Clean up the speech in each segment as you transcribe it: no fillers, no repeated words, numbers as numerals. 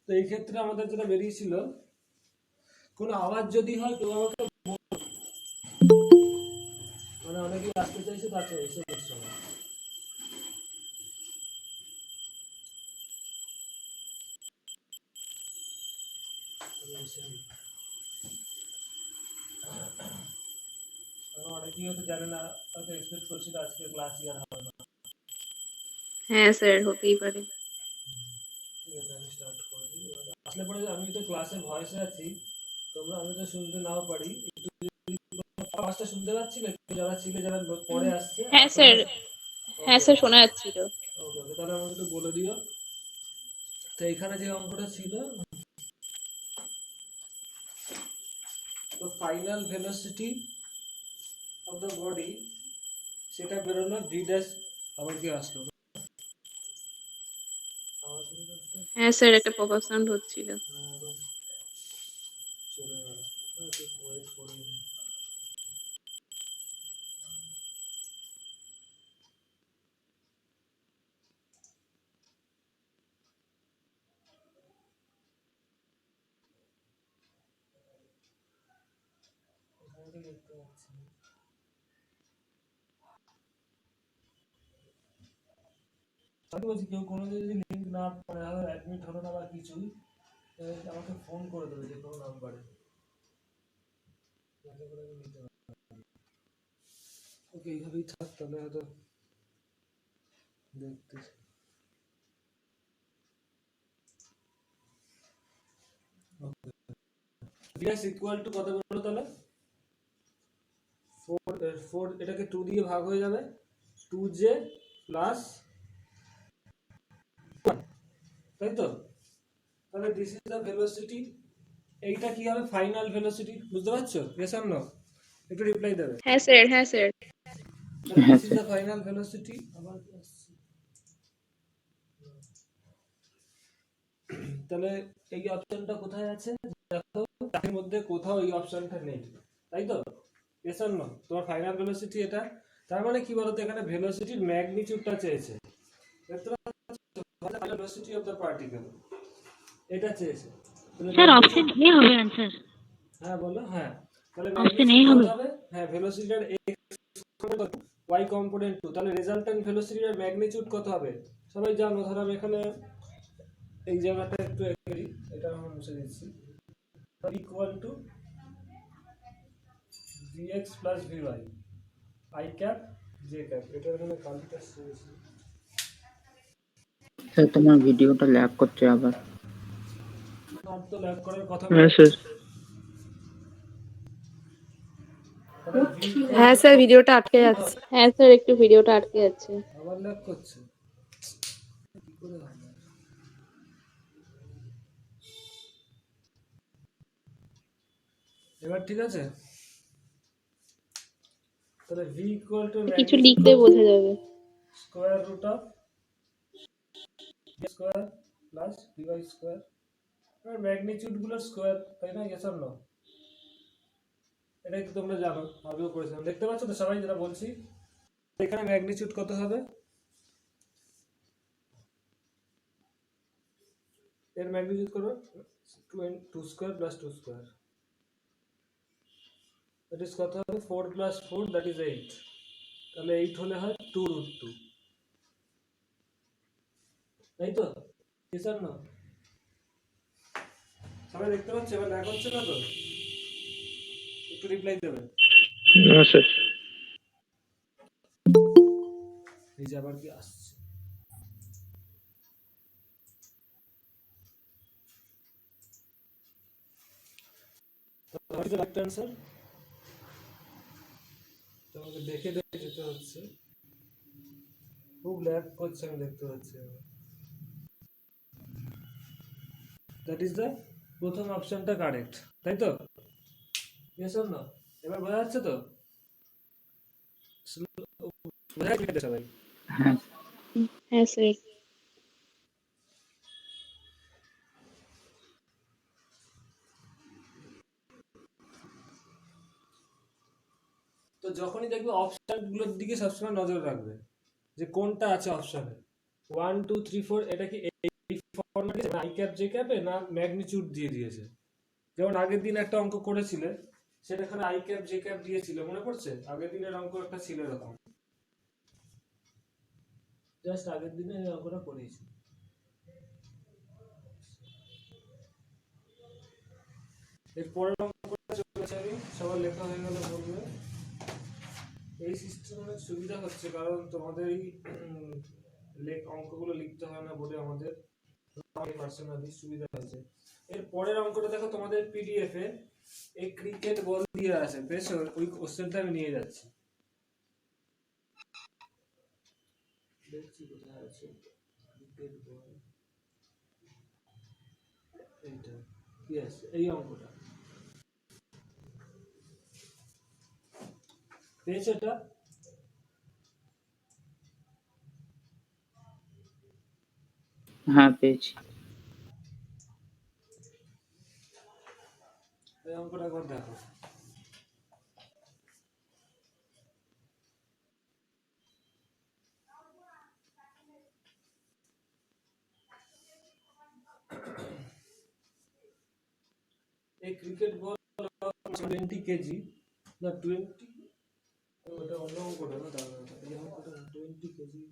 তো এই ক্ষেত্রে আমাদের যেটা বেরিয়েছিল, কোনো আওয়াজ যদি হয় তো আমাকে, মানে অনেকেই আসতে চাইছে, তার এসে করছে আমার। অনেকেই হয়তো জানে না, হয়তো এক্সপেক্ট করছিল আজকে ক্লাসই আর হবে না। হ্যাঁ স্যার, হতেই পারে। ঠিক আছে, আমি স্টার্ট করে দিই। আসলে পরে আমি তো ক্লাসে ভয়েসে আছি, তোমরা আমি তো শুনতে নাও পারি, একটু আওয়াজটা শুনতে পাচ্ছি না, যারা ছিলে, যারা পরে আসছে। হ্যাঁ স্যার, হ্যাঁ স্যার শোনা যাচ্ছিল। ওকে ওকে, তাহলে আমাকে একটু বলে দিও। তো এখানে যে অঙ্কটা ছিল, তো final velocity of the body, সেটা বেরোলো ভি ড্যাশ। আবার কি আসলো? হ্যাঁ স্যার, একটা পপ আপ সাউন্ড হচ্ছিল। চলে গেল। ওয়েট করি। দেখতে পাচ্ছি না। আমি বলছি, কেউ কোনো যদি লিঙ্ক না মানে অ্যাডমিট হলো না বা কিছুই, আমাকে ফোন করে দেবে যে কোনো নাম্বারে, যাতে করে আমি নিতে পারি। ওকে, এইভাবেই থাক তাহলে, হয়তো দেখতে। ভিএস ইকুয়াল টু কত বললো তাহলে? 4 এটাকে 2 দিয়ে ভাগ হয়ে যাবে, 2j প্লাস 1, তাই তো? তাহলে দিস ইজ দ্য ভেলোসিটি। এইটা কি হবে? Final velocity. বুঝতে পারছো? Yes or no? একটু রিপ্লাই দেবে। হ্যাঁ স্যার, হ্যাঁ sir. This is the final velocity. আবার তাহলে এই অপশনটা কোথায় আছে? দেখো, তার মধ্যে কোথাও এই অপশনটা নেই, তাই তো? Yes or no? তোমার ফাইনাল ভেলোসিটি এটা। তার মানে কি বলতো, এখানে ভেলোসিটির ম্যাগনিটিউডটা চেয়েছে। দেখতে পাচ্ছ? Final velocity of the particle এটা চেয়েছে। স্যার অপশন এ হবে आंसर। হ্যাঁ বলো। হ্যাঁ, তাহলে অপশন ম্যাগনিটিউড এ কত হবে। হবে? হ্যাঁ, ভেলোসিটির y কম্পোনেন্ট 2, তাহলে রেজাল্টেন্ট ভেলোসিটির ম্যাগনিটিউড কত হবে? সবাই জানো। ধরো আমি এখানে এই জায়গাটা একটু করি, এটা আমি মুছে দিচ্ছি। Equal to vx plus vy i cap j cap. এটা এখানে কালটা শেষ। স্যার তোমার ভিডিওটা ল্যাগ করছে আবার। আর তো ল্যাগ করার কথা না। হ্যাঁ স্যার। হ্যাঁ স্যার, ভিডিওটা আটকে যাচ্ছে। হ্যাঁ স্যার, একটু ভিডিওটা আটকে যাচ্ছে। আবার ল্যাগ করছে, কি করে হয়? এবার ঠিক আছে? তাহলে v ইকুয়াল টু কিছু লিখলে বোঝা যাবে। Square root of square plus vy square. আর ম্যাগনিটিউড গুলোর স্কয়ার, তাই না? Yes or no? এটাই তো তোমরা জানো, আগেও করেছিলাম। দেখতে পাচ্ছ তো সবাই যেটা বলছি? এখানে ম্যাগনিটিউড কত হবে? এর ম্যাগনিটিউড করো 2 square plus 2 square, that is কত হবে? 4 প্লাস 4, দ্যাট ইজ 8। তাহলে 8 হলে হয় 2 রুট 2, তাই তো? Yes or no? সবাই দেখতে পাচ্ছে? এবার ল্যাগ হচ্ছে না তো? একটু রিপ্লাই দেবে। না স্যার। এই যে আবার কি আসছে। What is the right answer? তোমাকে দেখে দেখে যেতে হচ্ছে, খুব ল্যাগ করছে আমি দেখতে পাচ্ছি। দ্যাট ইজ দ্য প্রথম অপশনটা কারেক্ট, তাই তো? Yes or no? এবার বোঝা যাচ্ছে তো? বোঝা যাচ্ছে সবাই? হ্যাঁ হ্যাঁ স্যার। তো যখনই দেখবে অপশনগুলোর দিকে সবসময় নজর রাখবে যে কোনটা আছে অপশনে। 1 2 3 4, এটা কি এই ফর্মেট আই ক্যাপ জে ক্যাপে না ম্যাগনিটিউড দিয়ে দিয়েছে। যেমন আগের দিন একটা অঙ্ক করেছিলে, সেটা এখানে আই ক্যাপ জে ক্যাপ দিয়েছিল, মনে পড়ছে? আগের দিনের অঙ্ক একটা ছিল এরকম, জাস্ট আগের দিনে এই অঙ্কটা করেছি। এরপরের অঙ্কটা চলেছে, আমি সবার লেখা হয়ে গেলে বলবে। এই সিস্টেম অনেক সুবিধা হচ্ছে, কারণ তোমাদের এই অঙ্কগুলো লিখতে হয় না বলে আমাদের পার্সোনালি সুবিধা হয়েছে। এর পরের অঙ্কটা দেখো তোমাদের পিডিএফ এ এই ক্রিকেট বল দিয়ে আছে, বেশ ওই কোশ্চেনটা আমি নিয়ে যাচ্ছি, দেখছি কোথায় আছে ক্রিকেট বল। এইটা, ইয়েস, এই অঙ্কটা পেয়েছো? এটা হ্যাঁ পেয়েছি। এই অঙ্কটা একবার দেখো। এই ক্রিকেট বল 20 কেজি না 20, ওটা অন্য অঙ্কটা না, তাহলে এই অঙ্কটা 20 কেজি,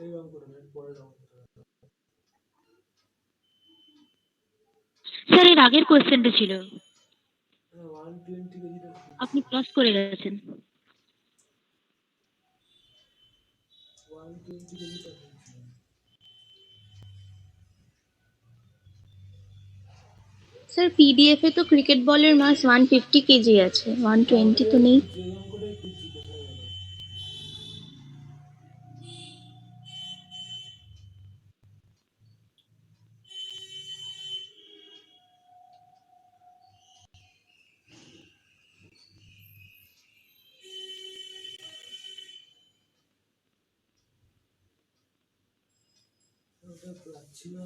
এই অঙ্কটা না, পরের অঙ্কটা। স্যার এর আগের কোয়েশ্চেনটা ছিল, 120 কেজিটা আপনি ক্রস করে গেছেন। 120 কেজিটা স্যার পিডিএফ এ তো ক্রিকেট বলের মাস 150 কেজি আছে, 120 তো নেই। যে অঙ্কটাই খুঁজছি কোথায় গেল। ওটা পাচ্ছি না,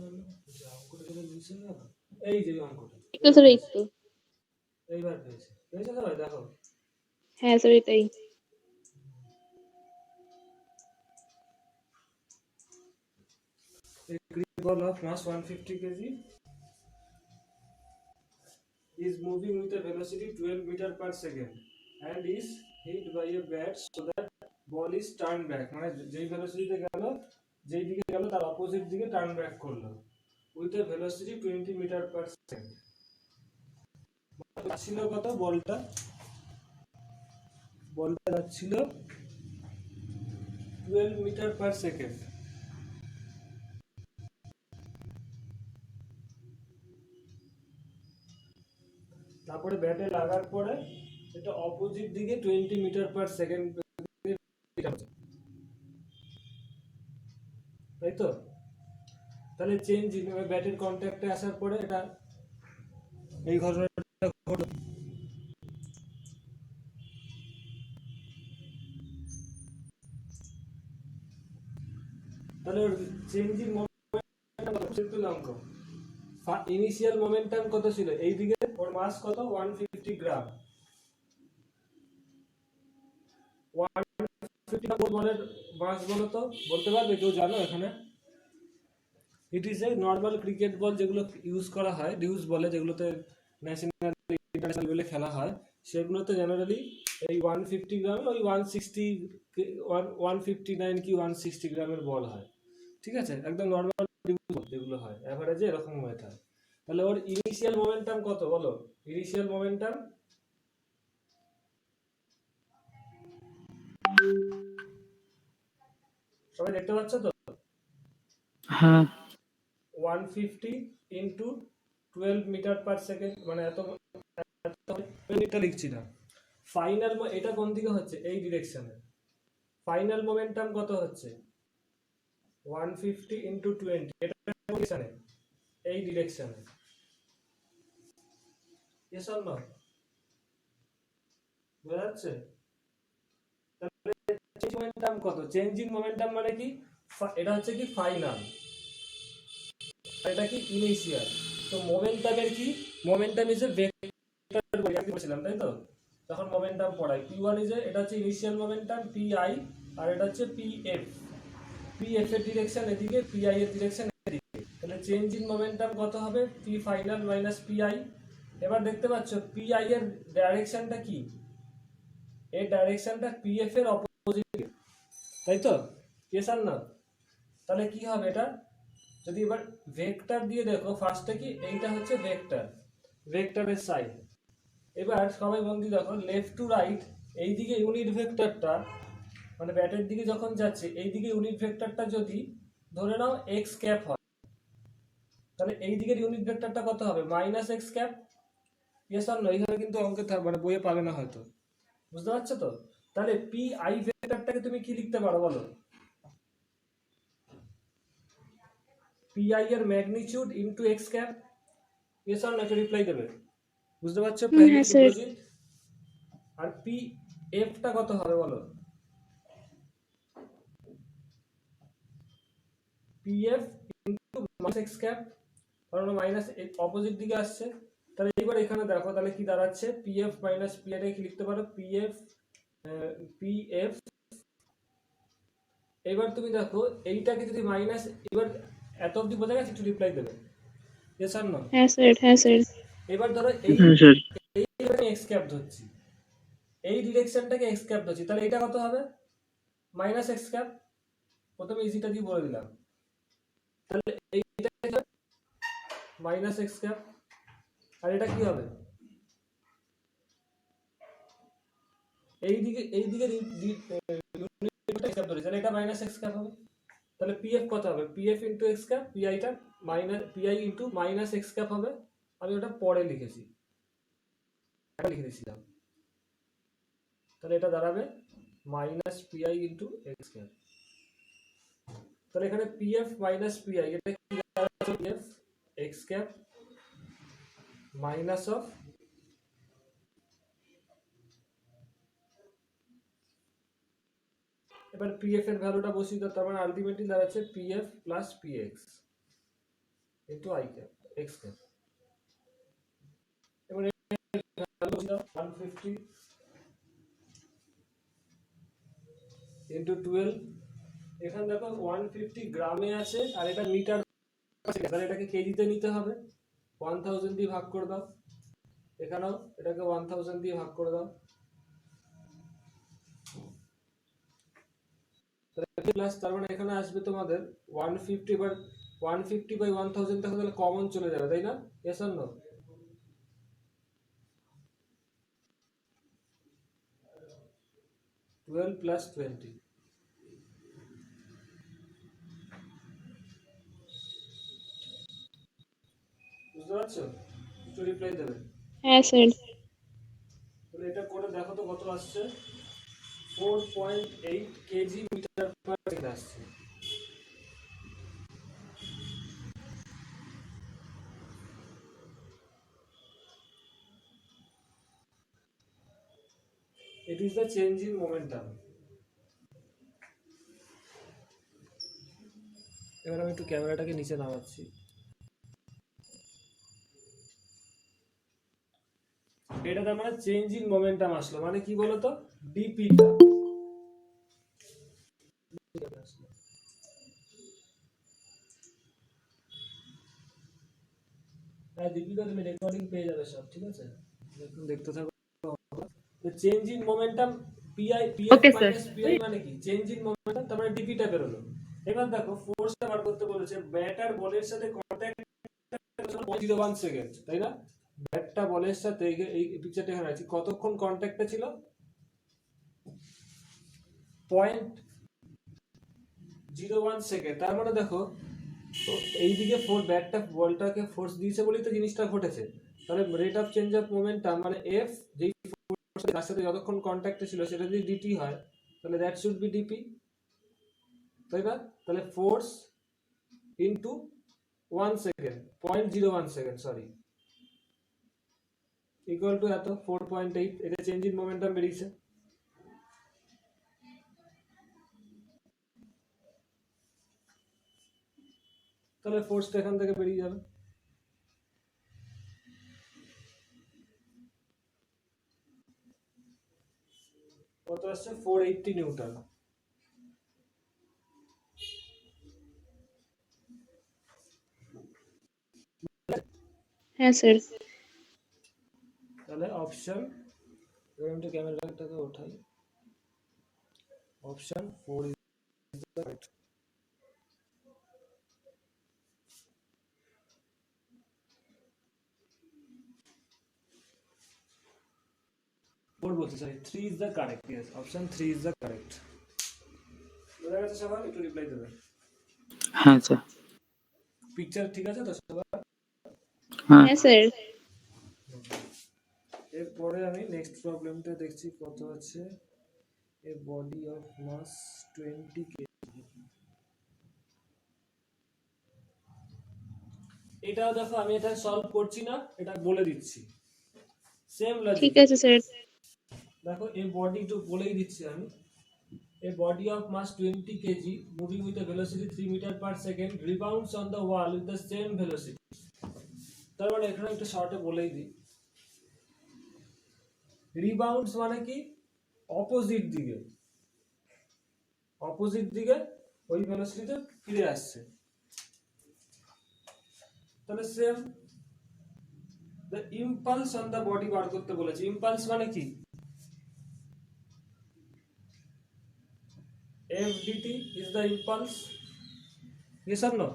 যে অঙ্কটা যেটা মিশে গেল, এই যে অঙ্কটা, একটু স্যার, এই তো। এইবার পেয়েছে তো ভাই, দেখো। হ্যাঁ স্যার, এটাই। A cricket ball of mass 150 kg is moving with a velocity 12 meter per second and is hit by a bat so that ball is turned back, মানে যেই ভেলোসিটিতে গেল, যেই দিকে গেল তার অপোজিট দিকে টার্ন ব্যাক করলো with a velocity 20 meter per second। ছিল কত বলটা যাচ্ছিল 12 মিটার পার সেকেন্ড। তারপরে ব্যাটে লাগার পরে এটা অপোজিট দিকে 20 মিটার পার সেকেন্ড, তাই তো? তাহলে চেঞ্জিং ব্যাটের কন্ট্যাক্টে আসার পরে এটা এই ঘটনাটা ঘটলো। তাহলে চেঞ্জিং মোমেন্টাম, ইনিশিয়াল মোমেন্টাম কত ছিল? এইদিকে ওর মাস কত? 150 গ্রাম। 150 গ্রাম বলের মাস বলো তো, বলতে পারবে কেউ? জানো এখানে? It is a normal cricket ball যেগুলো ইউজ করা হয়, ডিউস বলে, যেগুলোতে ন্যাশনাল ইন্টারন্যাশনাল লেভেলে খেলা হয়, সেগুলোতে জেনারেলি এই 150 গ্রাম, ওই 160, 159 কি 160 গ্রামের বল হয়, ঠিক আছে? একদম নর্মাল যেগুলো হয় এভারেজে এরকম হয়ে থাকে। তাহলে ওর ইনিশিয়াল মোমেন্টাম কত বলো? ইনিশিয়াল মোমেন্টাম সবাই দেখতে পাচ্ছ তো? হ্যাঁ 150 ইন্টু 12 মিটার পার সেকেন্ড, মানে এত মিনিটটা লিখছি না। ফাইনাল এটা কোন দিকে হচ্ছে? এই ডিরেকশনে। ফাইনাল মোমেন্টাম কত হচ্ছে? 150 ইন্টু 20, এটা ডিরেকশনে, এই ডিরেকশনে। Yes or no? বোঝা যাচ্ছে? তাহলে চেঞ্জিং মোমেন্টাম কত? চেঞ্জিং মোমেন্টাম মানে কি? এটা হচ্ছে কি ফাইনাল, এটা কি ইনিশিয়াল। তো মোমেন্টামের কি? মোমেন্টাম ইজ এ ভেক্টর বলেছিলাম, তাই তো? তখন মোমেন্টাম পড়াই p1 ইজ, এটা হচ্ছে ইনিশিয়াল মোমেন্টাম pi, আর এটা হচ্ছে pf। pf এর ডিরেকশন এদিকে, pi এর ডিরেকশন এদিকে। চেঞ্জ ইন মোমেন্টাম কত হবে, P final minus P I. এবার দেখতে পাচ্ছ পি আই এর ডাইরেকশনটা কি, এর ডাইরেকশনটা পি এফ এর অপোজিট, তাই তো? ইয়েস আর না? তাহলে কি হবে এটা, যদি এবার ভেক্টর দিয়ে দেখো, ফার্স্টে কি এইটা হচ্ছে ভেক্টর, ভেক্টরের সাইড। এবার সবাই বন্ধু দেখো লেফট টু রাইট, এইদিকে ইউনিট ভেক্টরটা মানে ব্যাটের দিকে যখন যাচ্ছে এইদিকে ইউনিট ভেক্টরটা যদি ধরে নাও এক্স ক্যাপ হয়, তাহলে এই দিকের ইউনিট ভেক্টরটা কত হবে, minus X cap. Yes or no? এইভাবে কিন্তু অঙ্কে মানে বইয়ে পাবে না হয়তো, বুঝতে পারছো তো? তাহলে পি আই ভেক্টরটাকে তুমি কি লিখতে পারো বলো, পি আই এর magnitude into X cap. Yes or no? একটা রিপ্লাই দেবে, বুঝতে পারছো? হ্যাঁ স্যার। আর পি এফ টা কত হবে বলো, P F into minus X cap, কারণ মাইনাস অপোজিট দিকে আসছে। তাহলে এইবার এখানে দেখো তাহলে কি দাঁড়াচ্ছে, P F minus P I কি লিখতে পারো, পি এফ পি এফ। এবার তুমি দেখো এইটাকে যদি মাইনাস, এবার এত অবধি বোঝা গেছে, একটু রিপ্লাই দেবে ইয়েস আর নো? হ্যাঁ স্যার, হ্যাঁ স্যার। এবার ধরো এই হ্যাঁ স্যার। এক্স ক্যাপ ধরছি, এই ডিরেকশনটাকে এক্স ক্যাপ ধরছি, তাহলে এটা কত হবে, মাইনাস এক্স ক্যাপ। প্রথমে ইজিটা দিয়ে বলে দিলাম, তাহলে এইটা মাইনাস এক্স ক্যাপ, আর এটা কি হবে, এইদিকে তাহলে এটা মাইনাস এক্স ক্যাপ হবে। তাহলে পি এফ কত হবে, P F into X cap, P আইটা minus P I into minus X cap হবে। আমি ওটা পরে লিখেছি, লিখে দিয়েছিলাম। তাহলে এটা দাঁড়াবে minus P I into X cap. তাহলে এখানে P F minus P I, এটা কি দাঁড়াচ্ছে, P F x cap minus of, এবার পি এফ এর ভ্যালুটা বসিয়ে দাও, তার মানে আলটিমেটলি দাঁড়াচ্ছে P F plus P x into I cap x cap. এবার ভ্যালু দাও 150 ইন্টু 12, এখানে দেখো 150 গ্রামে আছে আর এটা মিটার, তাহলে এটাকে কেজিতে নিতে হবে, 1000 দিয়ে ভাগ করে দাও, এখানেও এটাকে 1000 দিয়ে ভাগ করে দাও, প্লাস তার মানে এখানে আসবে তোমাদের 150, এবার 150 বাই 1000 দেখো তাহলে কমন চলে যাবে, তাই না? Yes or no? Twelve plus 20, বুঝতে পারছো? একটু রিপ্লাই দেবে। হ্যাঁ স্যার। তাহলে এটা করে দেখো তো কত আসছে, 4.8 কেজি মিটার পার সেকেন্ড আসছে। It is the change in momentum. এবার আমি একটু ক্যামেরাটাকে নিচে নামাচ্ছি। এটা তার মানে চেঞ্জ ইন মোমেন্টাম আসলো, মানে কি বলতো, ডিপিটা। হ্যাঁ দীপিকা, তুমি রেকর্ডিং পেয়ে যাবে সব, ঠিক আছে? দেখতে থাকো। Change in momentum PI, PF Okay, sir. Minus PI মানে কি, চেঞ্জ ইন মোমেন্টাম, তার মানে ডিপিটা বেরোলো। এবার দেখো ফোর্সটা বার করতে বলেছে, ব্যাটার বলের সাথে কন্টাক্ট 0.01 সেকেন্ড, তাই না? ব্যাটটা বলের সাথে এই পিকচারটা এখানে আছে, কতক্ষণ কন্টাক্টে ছিল, 0.01 সেকেন্ড। তার মানে দেখো তো এইদিকে ব্যাটটা বলটাকে ফোর্স দিয়েছে বলেই তো জিনিসটা ঘটেছে। তাহলে rate of change of momentum মানে এফ, যেই তার সাথে যতক্ষণ কন্ট্যাক্টে ছিল সেটা যদি ডিটি হয় তাহলে দ্যাট শুড বি ডিপি, তাই না? তাহলে force into 1 second, 0.01 second sorry, equal to এত 4.8, এটা চেঞ্জ ইন মোমেন্টাম বেরিয়েছে। তাহলে ফোর্সটা এখান থেকে বেরিয়ে যাবে। কত আসছে, 480 নিউটন। হ্যাঁ স্যার। তাহলে অপশন, একটু ক্যামেরাটাকে ওঠাই, option 4 is the right. Four বলছি, sorry 3 is the correct, yes option 3 is the correct. বোঝা গেছে সবার? একটু রিপ্লাই দেবে। হ্যাঁ স্যার। পিকচার ঠিক আছে তো সবার? হ্যাঁ হ্যাঁ স্যার। এরপরে আমি নেক্সট প্রবলেমটা দেখছি কত আছে। এ বডি অফ মাস 20 কেজি। এটাও দেখো আমি এটা সলভ করছি না, এটা বলে দিচ্ছি, সেম লজিক। ঠিক আছে স্যার। দেখো এই বডি একটু বলেই দিচ্ছি আমি। A body of mass 20 kg moving with a velocity 3 meter per second rebounds on the wall with the same velocity. তার মানে এখানে একটু শর্টে বলেই দিই, রিবাউন্ডস মানে কি, অপোজিট দিকে, অপোজিট দিকে ওই ভেলোসিটিতে ফিরে আসছে। তাহলে same the impulse on the body বার করতে বলেছে। ইম্পালস মানে কি, FDT is the impulse, yes or no,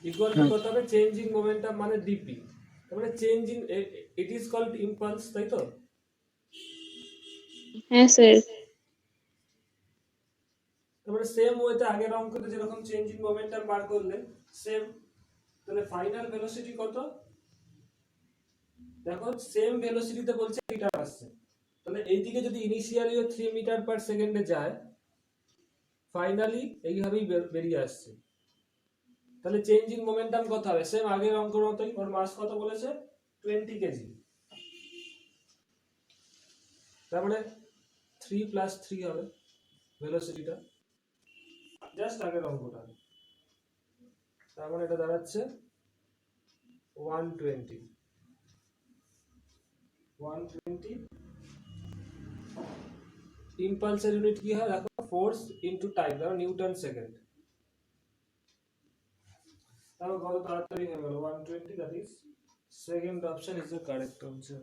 equal to কত হবে, চেঞ্জ ইন মোমেন্টাম মানে dp, তার মানে change in, it is called impulse, তাই তো? হ্যাঁ স্যার। তার মানে সেম ওয়েতে আগের অঙ্কতে যেরকম চেঞ্জ ইন মোমেন্টাম বার করলে সেম। তাহলে ফাইনাল ভেলোসিটি কত, দেখো সেম ভেলোসিটিতে বলছে রিটার্ন আসছে, তাহলে এইদিকে যদি ইনিশিয়ালি 3 মিটার পার সেকেন্ডে যায়, ফাইনালি এইভাবেই বেরিয়ে আসছে। তাহলে চেঞ্জ ইন মোমেন্টাম কত হবে, সেম আগের অঙ্কের মতোই, ওর মাস কত বলেছে 20 কেজি, তার মানে 3 প্লাস 3 হবে ভেলোসিটিটা, জাস্ট আগের অঙ্কটা। তার মানে এটা দাঁড়াচ্ছে 120। ইম্পালসের ইউনিট কি হয় দেখো, ফোর্স ইনটু টাইম, ধরো নিউটন সেকেন্ড। তাহলে কত তাড়াতাড়ি হয়ে গেল 120, that is second option is the correct answer.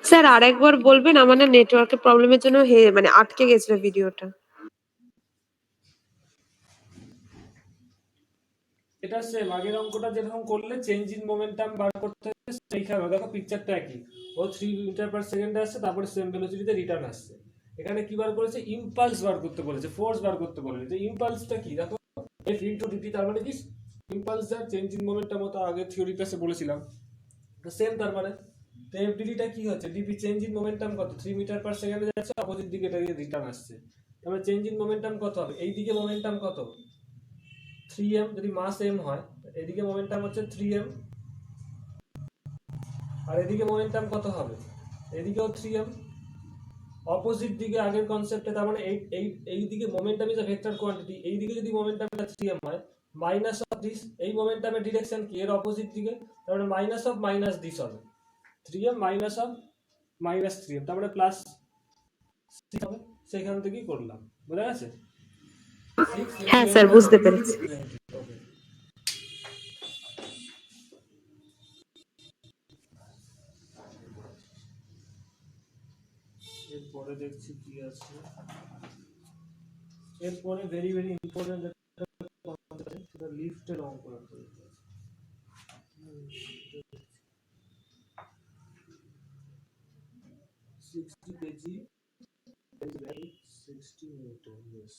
Sir আরেকবার বলবেন, আমার না নেটওয়ার্কের প্রবলেমের জন্য মানে আটকে গেছিল ভিডিওটা। এটা সেম আগের অঙ্কটা যেরকম করলে চেঞ্জ ইন মোমেন্টাম বার করতে হবে, সেইখানে দেখো পিকচারটা একই, ও 3 মিটার পার সেকেন্ডে আসছে, তারপরে সেম ভেলোসিটিতে রিটার্ন আসছে। এখানে কি বার করেছে, ইম্পালস বার করতে বলেছে, ফোর্স বার করতে বলেছে। ইম্পালসটা কি দেখো, এফ ইনটু ডিটি, তার মানে কি ইম্পালস যা চেঞ্জ ইন মোমেন্টাম, মতো আগে থিওরি ক্লাসে বলেছিলাম, তো সেম। তার মানে তো এফ ডিটিটা কি হচ্ছে, ডিপি চেঞ্জ ইন মোমেন্টাম কত, 3 মিটার পার সেকেন্ডে যাচ্ছে, অপোজিট দিকে এটা রিটার্ন আসছে, তাহলে চেঞ্জ ইন মোমেন্টাম কত হবে, এই দিকে মোমেন্টাম কত 3m, যদি মাস m হয় এদিকে মোমেন্টাম হচ্ছে 3m, আর এদিকে মোমেন্টাম কত হবে, এদিকেও 3m, অপোজিট দিকে আগের কনসেপ্টে। তার মানে এই দিকে momentum is a vector quantity, এই দিকে যদি মোমেন্টামটা 3m হয়, মাইনাস অফ দিস, এই মোমেন্টামের ডিরেকশন কি, এর অপোজিট দিকে, তার মানে মাইনাস অফ মাইনাস দিস হবে 3m, minus of minus 3m, তার মানে প্লাস 6 হবে। সেখান থেকেই করলাম, বোঝা গেছে? হ্যাঁ স্যার, বুঝতে পেরেছি। এরপরে দেখছি কি আছে। এরপরে ভেরি ভেরি ইম্পর্টেন্ট সেটা লিফটের অঙ্ক রাখতে হবে। 60 কেজি 60 নিউটন, यस।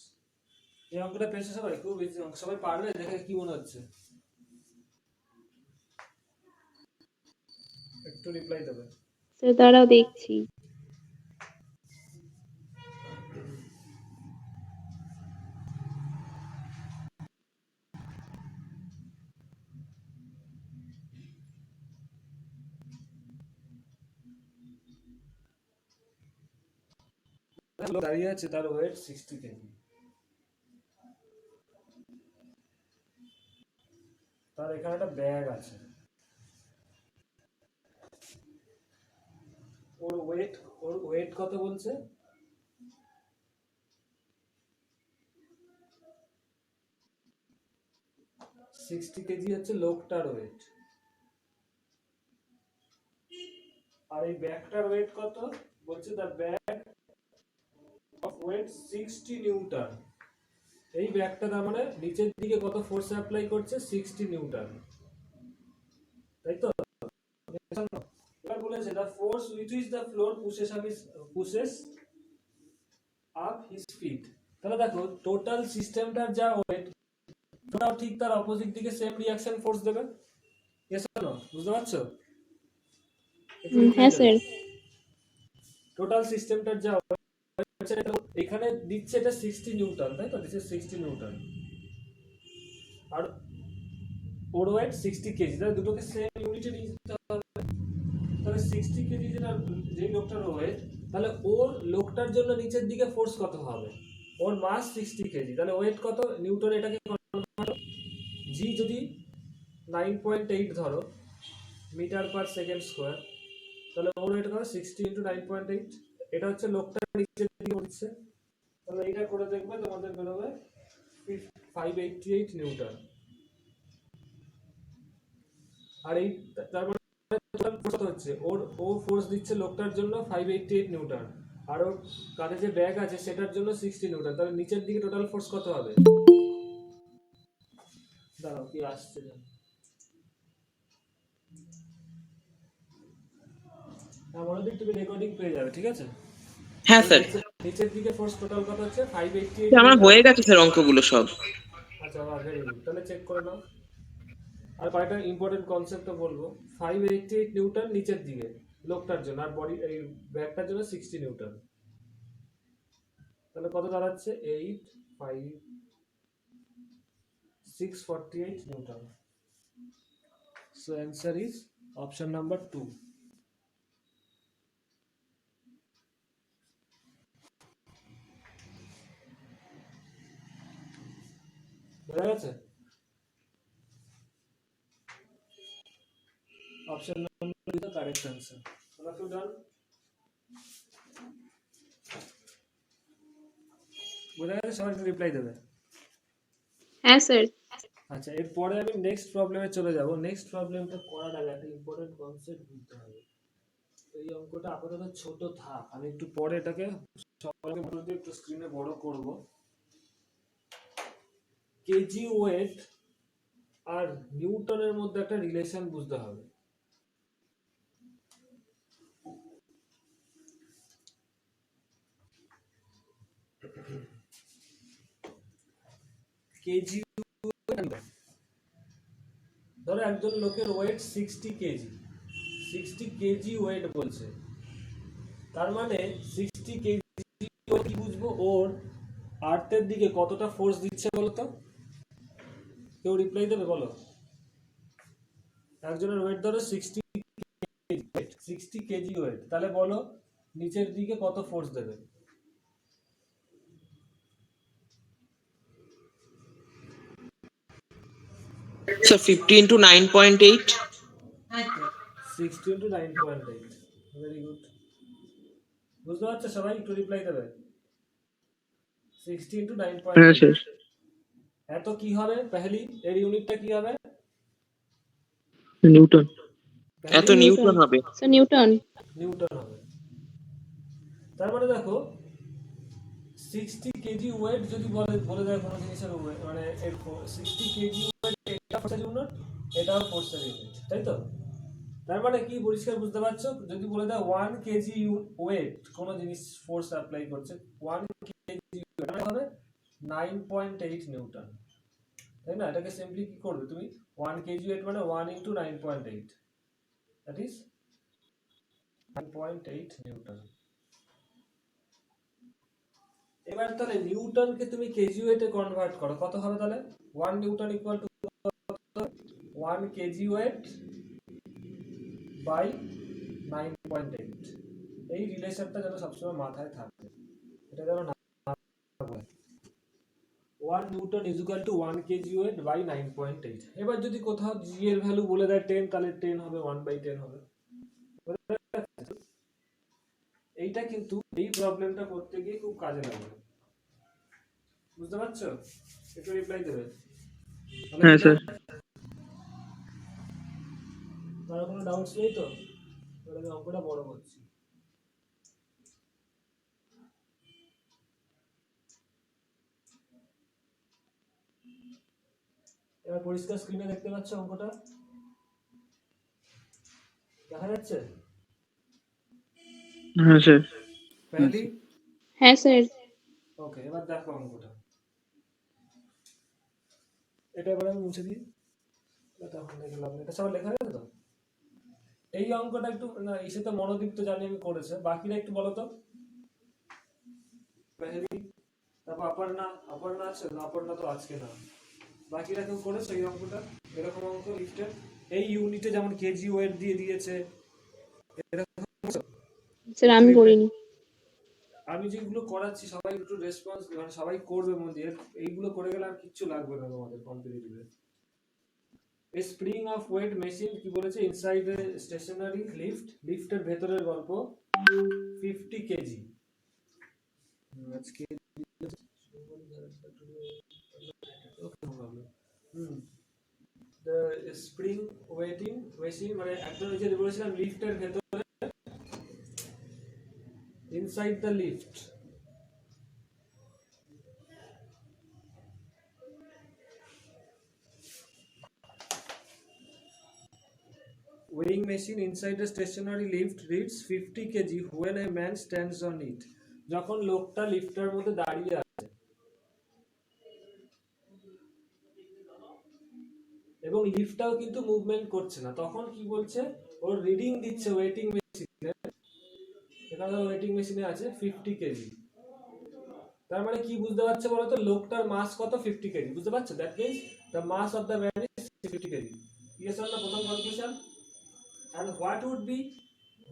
এই অঙ্কটা পেয়েছে সবাই, খুব ইজি অঙ্ক, সবাই পারবে? দেখে কি মনে হচ্ছে, একটু রিপ্লাই দেবে। স্যার দাঁড়াও দেখছি। লোক দাঁড়িয়ে আছে, তার ওয়েট 60 কেজি, তার এখানে একটা ব্যাগ আছে, ওর ওয়েট কত বলছে, 60 কেজি হচ্ছে লোকটার ওয়েট, আর এই ব্যাগটার ওয়েট কত বলছে? The bag of weight 60 newton. এই ব্যাগটা তার মানে নিচের দিকে কত ফোর্স অ্যাপ্লাই করছে? 60 নিউটন, তাই তো? এবার বলেছে the force which is the floor pushes up his feet. তাহলে দেখো টোটাল সিস্টেমটার যা ওয়েট ওটাও ঠিক তার অপোজিট দিকে সেম রিঅ্যাকশন ফোর্স দেবে। Yes or no? বুঝতে পারছো? হ্যাঁ স্যার। টোটাল সিস্টেমটার যা এখানে দিচ্ছে এটা 60 নিউটন, তাই তো? দিস ইজ 60 নিউটন, আর ওর ওয়েট 60 কেজি। তাহলে দুটোকে সেম ইউনিটে নিয়ে যেতে হবে। তাহলে 60 কেজি যেটা যেই লোকটার ওয়েট, তাহলে ওর লোকটার জন্য নিচের দিকে ফোর্স কত হবে? ওর মাস 60 কেজি, তাহলে ওয়েট কত নিউটন? এটাকে জি যদি 9.8 ধরো মিটার পার সেকেন্ড স্কোয়ার, তাহলে ওর ওয়েট কত? 60 ইন্টু 9.8। এটা হচ্ছে লোকটা নিচের দিকে উঠছে, তাহলে এটা করে দেখবে তোমাদের বেরোবে 588 নিউটন। আর এই তার মানে ফোর্স হচ্ছে ও ফোর্স দিচ্ছে লোকটার জন্য 588 নিউটন, আর ওর কাঁধে যে ব্যাগ আছে সেটার জন্য 60 নিউটন। তাহলে নিচের দিকে টোটাল ফোর্স কত হবে? দাঁড়াও, কি আসছে জানো? মনে দিক তুমি রেকর্ডিং পেয়ে যাবে, ঠিক আছে? হ্যাঁ স্যার, নিচের দিকে ফোর্স টোটাল কত হচ্ছে? 588। আমার হয়ে গেছে স্যার অঙ্কগুলো সব। আচ্ছা, ভেরি গুড, তাহলে চেক করে নাও। আর কয়েকটা ইম্পর্টেন্ট কনসেপ্টও বলবো। 588 নিউটন নিচের দিকে লোকটার জন্য, আর বডি এই ব্যাগটার জন্য 60 নিউটন। তাহলে কত দাঁড়াচ্ছে? 648 Newton. So answer is option number 2. বোঝা গেছে? Option number 2 is the correct answer. All of you done? বোঝা গেছে? সবাই রিপ্লাই দেবে। হ্যাঁ স্যার। আচ্ছা, এরপরে আমি নেক্সট প্রবলেমে চলে যাব। নেক্সট প্রবলেমটা করার আগে একটা ইম্পর্টেন্ট কনসেপ্ট বুঝতে হবে। এই অঙ্কটা আপাতত ছোট থাক, আমি একটু পরে এটাকে সবাইকে বলতে একটু স্ক্রিনে বড় করব। কেজি ওয়েট আর নিউটনের মধ্যে একটা রিলেশন বুঝতে হবে। কেজি, ধরো একজন লোকের ওয়েট 60 কেজি, 60 কেজি ওয়েট বলছে, তার মানে 60 কেজি কি বুঝবো? ওর আর্থের দিকে কতটা ফোর্স দিচ্ছে বলো তো? কেউ রিপ্লাই দেবে? বলো। একজনের ওয়েট ধরো 60 কেজি ওয়েট, তাহলে বলো নিচের দিকে কত ফোর্স দেবে? Sir 50 into 9.8। 60 into 9.8। Very good, বুঝতে পারছো সবাই? একটু রিপ্লাই দেবে। 60 into 9.8 এত কি হবে? পহলি এর ইউনিটটা কি হবে? নিউটন। এত নিউটন হবে। Sir Newton. নিউটন হবে। তার মানে দেখো 60 কেজি ওয়েট যদি বলে দেয় কোনো জিনিসের ওয়েট, মানে 60 কেজি ওয়েট, এটা ফোর্সের ইউনিট, এটাও ফোর্সের ইউনিট, তাই তো? তার মানে কি পরিষ্কার বুঝতে পারছো? যদি বলে দেয় 1 কেজি ওয়েট কোনো জিনিস ফোর্স অ্যাপ্লাই করছে, 1 কেজি ওয়েট হবে 9.8 নিউটন, তাই না? এটাকে সিম্পলি কি করবে তুমি? 1 কেজি ওয়েট মানে 1 into 9.8, দ্যাট ইজ 9.8 নিউটন। এবার তাহলে নিউটনকে তুমি কেজি ওয়েটে কনভার্ট করো, কত হবে তাহলে? 1 newton equal to 1 kg weight by 9.8। এই রিলেশনটা যেন সবসময় মাথায় থাকে, এটা যেন না ভুলে। 1 newton is equal to 1 kg weight by 9.8। এবার যদি কোথাও জি এর ভ্যালু বলে দেয় 10, তাহলে 10 হবে, 1/10 হবে। এইটা কিন্তু এই প্রবলেমটা করতে গিয়ে খুব কাজে লাগবে, বুঝতে পারছো? একটু রিপ্লাই দেবে। হ্যাঁ স্যার। কারো কোনো ডাউটস নেই তো? এবার আমি অঙ্কটা বড় করছি। এবার পরিষ্কার স্ক্রিনে দেখতে পাচ্ছ অঙ্কটা? দেখা যাচ্ছে? হ্যাঁ স্যার। পহলি হ্যাঁ স্যার। ওকে, এবার দেখো অঙ্কটা। এটা এবার আমি মুছে দিই। এটা এখন দেখে লাভ নেই। এটা সব লেখা আছে তো? এই অঙ্কটা একটু না এসে তো মনোদীপ্ত জানি আমি করেছে, বাকিরা একটু বলো তো। পহলি, তারপর অপর্ণা আছে না? অপর্ণা তো আজকে না। বাকিরা কেউ করেছে এই অঙ্কটা? এরকম অঙ্ক লিস্টের এই ইউনিটে যেমন কেজি ওয়েট দিয়ে দিয়েছে এরকম করেছো? স্যার আমি করিনি। আমি যেগুলো করাচ্ছি সবাই একটু রেসপন্স মানে সবাই করবে মন দিয়ে, এইগুলো করে গেলে আর কিচ্ছু লাগবে না তোমাদের কম্পিটিটিভে। এই স্প্রিং অফ ওয়েট মেশিন কি বলেছে? ইনসাইড এ স্টেশনারি লিফটের ভেতরের গল্প 50 কেজি। আজকে স্প্রিং ওয়েটিং মেশিন মানে একটা যে বলেছিলাম লিফটের ভেতরে, inside the lift. Weighing machine inside a stationary lift reads 50 kg when a man stands on it. যখন লোকটা লিফটের মধ্যে দাঁড়িয়ে আছে এবং লিফটটাও কিন্তু মুভমেন্ট করছে না, তখন কি বলছে? ওর রিডিং দিচ্ছে ওয়েটিং মেশিনে, এখানে ওয়েটিং মেশিনে আছে 50 কেজি। তার মানে কি বুঝতে পারছে বলো তো? লোকটার মাস কত? 50 কেজি। বুঝতে পারছো? That means the mass of the man is 50 kg. Yes or no? প্রথম conclusion. And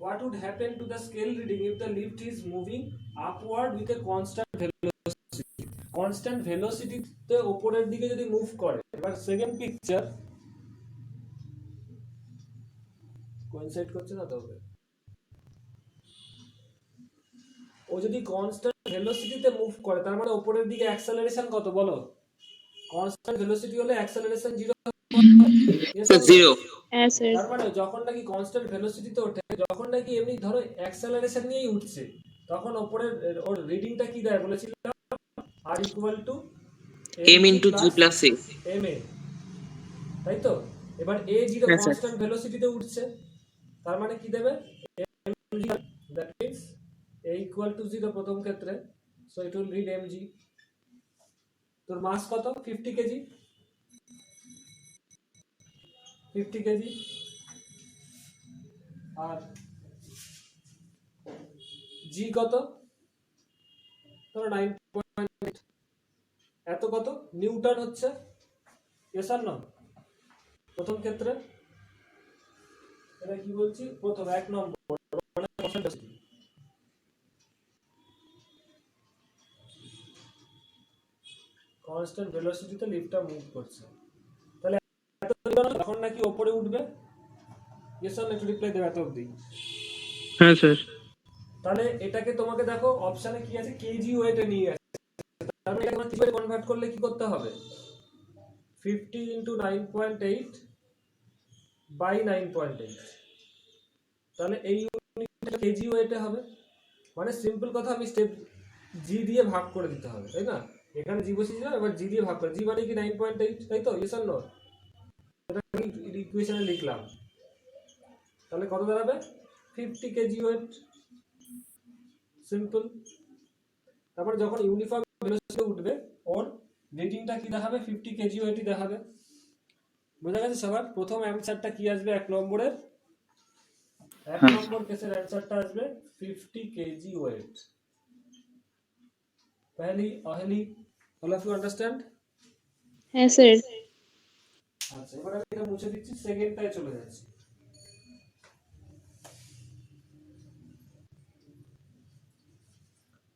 what would happen to the scale reading if the lift is moving upward with a constant velocity? Constant velocity তে উপরের দিকে যদি move করে, এবার second picture coincide করছে না তবে ও যদি কনস্ট্যান্ট ভেলোসিটিতে মুভ করে তার মানে উপরের দিকে অ্যাক্সেলারেশন কত বলো? কনস্ট্যান্ট ভেলোসিটি হলে অ্যাক্সেলারেশন 0। স্যার 0। হ্যাঁ স্যার। তার মানে যখন নাকি কনস্ট্যান্ট ভেলোসিটিতে ওঠে, যখন নাকি এমনি ধরো অ্যাক্সেলারেশন নিয়েই উঠছে, তখন উপরের ওর রিডিংটা কি দেয় বলেছিলাম? r equal two m into g plus a। ma, তাই তো? এবার a 0 হ্যাঁ স্যার। কনস্ট্যান্ট ভেলোসিটিতে উঠছে, তার মানে কি দেবে? mg, that means a equal to 0 প্রথম ক্ষেত্রে, so it will read mg। তোর মাস কত? 50 কেজি। 50 কেজি আর জি কত? ধরো 9.8। এত কত নিউটন হচ্ছে? Yes or no? প্রথম ক্ষেত্রে এটা কি বলছি? প্রথম এক নম্বর মানে কনস্ট্যান্ট ভেলোসিটিতে লিফটটা মুভ করছে, তাহলে এত নিউটন যখন নাকি উপরে উঠবে। Yes or no? একটু রিপ্লাই দেবে এত অবধি। হ্যাঁ স্যার। তাহলে এটাকে তোমাকে দেখো অপশনে কি আছে? কেজি ওয়েটে নিয়ে আছে। তার মানে এটাকে কিভাবে কনভার্ট করলে কি করতে হবে? 50 into 9.8 by 9.8, তাহলে এই ইউনিটটা কেজি ওয়েটে হবে। মানে সিম্পল কথা, আমি স্টেপ জি দিয়ে ভাগ করে দিতে হবে, তাই না? এখানে জি বসিয়েছিলাম, এবার জি দিয়ে ভাগ করে, জি মানে কি 9.8, তাই তো? Yes or no? এটা ইকুয়েশনে লিখলাম, তাহলে কত দাঁড়াবে? 50 কেজি ওয়েট। সিম্পল। তারপর যখন ইউনিফর্ম ভেলোসিটিতে উঠবে ওর রিডিংটা কি দেখাবে? 50 কেজি ওয়েটই দেখাবে। বোঝা গেছে সবার? প্রথম অ্যানসারটা কি আসবে? এক নম্বরের এক নম্বর কেসের অ্যানসারটা আসবে 50 কেজি ওয়েট। পহলি অহলি, অল অফ ইউ আন্ডারস্ট্যান্ড? হ্যাঁ স্যার। আচ্ছা, এবার আমি এটা মুছে দিচ্ছি, সেকেন্ডটায় চলে যাচ্ছি।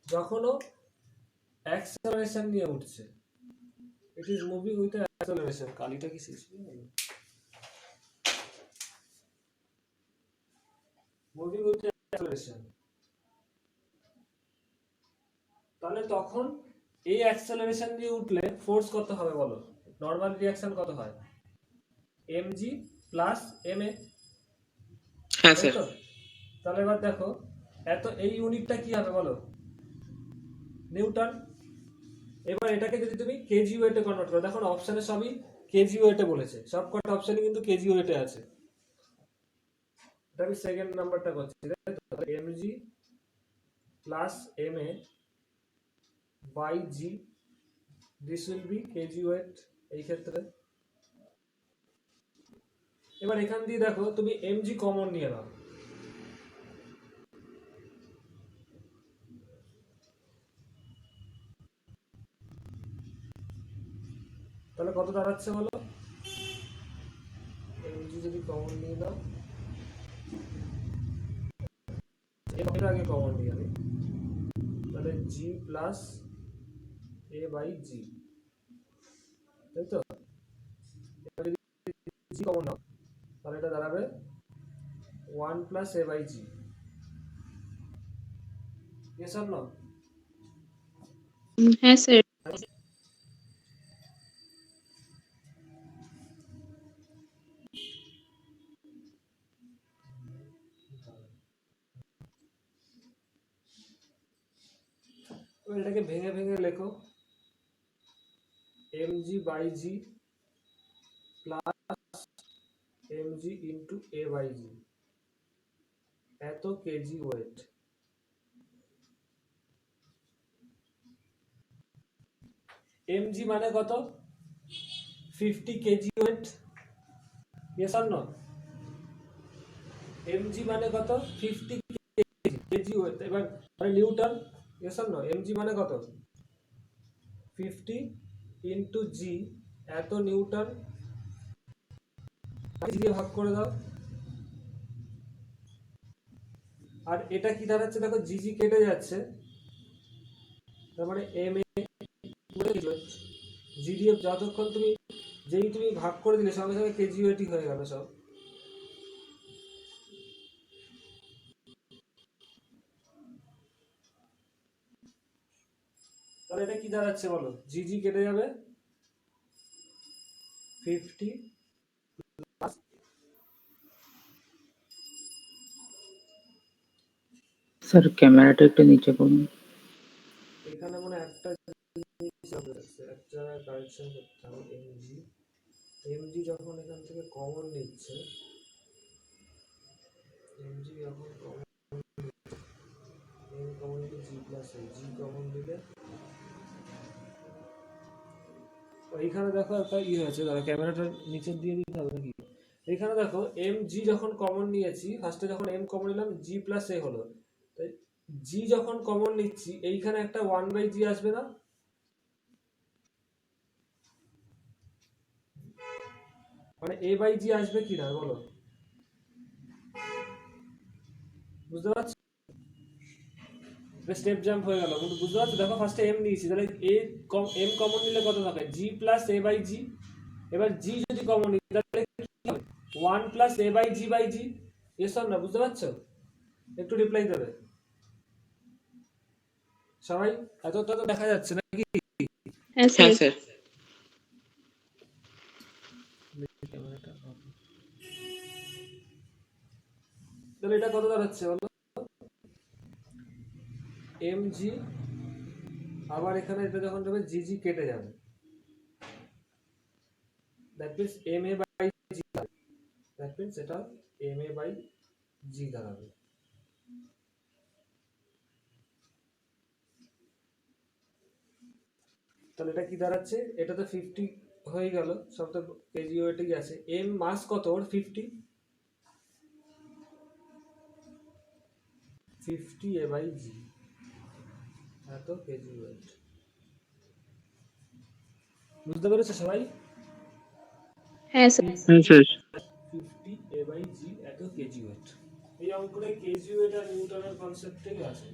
যখনও অ্যাক্সেলারেশন নিয়ে উঠছে, it is moving with acceleration. কালিটা কি শেষ হয়ে গেল? মুভিং উইথ অ্যাক্সেলারেশন, তাহলে তখন এই অ্যাক্সেলারেশন দিয়ে উঠলে ফোর্স কত হবে বলো? নর্মাল রিয়াকশন কত হয়, mg প্লাস ma, হ্যাঁ তাই স্যার। তো? তাহলে এবার দেখো এত এই ইউনিটটা কি হবে বলো, নিউটন। এবার এটাকে যদি তুমি কেজি ওয়েটে কনভার্ট করো, দেখো অপশনে সবই কেজি ওয়েটে বলেছে, সব কটা অপশনে কিন্তু কেজি ওয়েটে আছে। এটা আমি সেকেন্ড নাম্বারটা করছি, mg plus ma by g, this will be kg weight এই ক্ষেত্রে। এবার এখান দিয়ে দেখো তুমি mg কমন নিয়ে নাও, তাহলে কত দাঁড়াচ্ছে বলো, mg যদি কমন নিয়ে নাও, এর আগে কমন নিয়ে আমি, তাহলে g প্লাস a বাই জি, তাই তো? এবার যদি g কমন নাও তাহলে এটা দাঁড়াবে 1 plus a by G, yes or no? হ্যাঁ স্যার। এবার এটাকে ভেঙে ভেঙে লেখো, mg by G plus mg into a by G, এত কেজি ওয়েট। mg মানে কত, 50 kg weight, yes or no? mg মানে কত, 50 কেজি ওয়েট। এবার মানে newton, yes or no? mg মানে কত, 50 ইন্টু জি, এত নিউটন, দিয়ে ভাগ করে দাও। আর এটা কি দাঁড়াচ্ছে দেখো, জি জি কেটে যাচ্ছে, তার মানে এম এ জি দিয়ে যতক্ষণ তুমি যেই তুমি ভাগ করে দিলে সঙ্গে সঙ্গে কেজি ওয়েটই হয়ে গেল সব। তাহলে এটা কি দাঁড়াচ্ছে বলো, জি জি কেটে যাবে, 50 স্যার ক্যামেরাটা একটু নিচে করুন। এখানে মনে হয় একটা জিনিস আছে, একটা কারেকশন করতে হবে, এমজি এমজি যখন এখান থেকে কমন নিচ্ছে, এমজি যখন কমন, এম কমন নিলে জি প্লাস এ, জি কমন দিলে এইখানে দেখো একটা ই হয়েছে, দাঁড়া ক্যামেরাটা নিচের দিয়ে দিতে হবে নাকি। এইখানে দেখো এম জি যখন কমন নিয়েছি, ফার্স্টে যখন এম কমন নিলাম জি প্লাস এ হলো, তাই জি যখন কমন নিচ্ছি এইখানে একটা 1/g আসবে না, মানে a বাই জি আসবে কি না বলো, বুঝতে পারছো? স্টেপ জাম্প হয়ে গেল কিন্তু বুঝতে পারছো, দেখো ফার্স্টে এম নিয়েছি, তাহলে এম কমন নিলে কত থাকে, জি প্লাস এ বাই জি। এবার জি যদি কমন নিই তাহলে কি হবে, 1 প্লাস এ বাই জি, এসব না, বুঝতে পারছো? একটু রিপ্লাই দেবে সবাই, এতটা তো দেখা যাচ্ছে নাকি? হ্যাঁ হ্যাঁ স্যার। স্যার। তাহলে এটা কত দাঁড়াচ্ছে বলো, এম জি, আবার এখানে এটা যখন যাবে জি জি কেটে যাবে, that means m a by g, that means এটা এম এ বাই জি দাঁড়াবে। তাহলে এটা কি দাঁড়াচ্ছে, এটা তো 50 হয়ে গেল, সব তো কেজি ওয়েটেই আছে, এম মাস কত ওর, 50 এ বাই জি, এত কেজি ওয়েট। বুঝতে পেরেছো সবাই? হ্যাঁ স্যার। হ্যাঁ স্যার। 50 এ বাই জি, এত কেজি ওয়েট। এই অঙ্কটা কেজি ওয়েট আর নিউটনের কনসেপ্টেই আছে।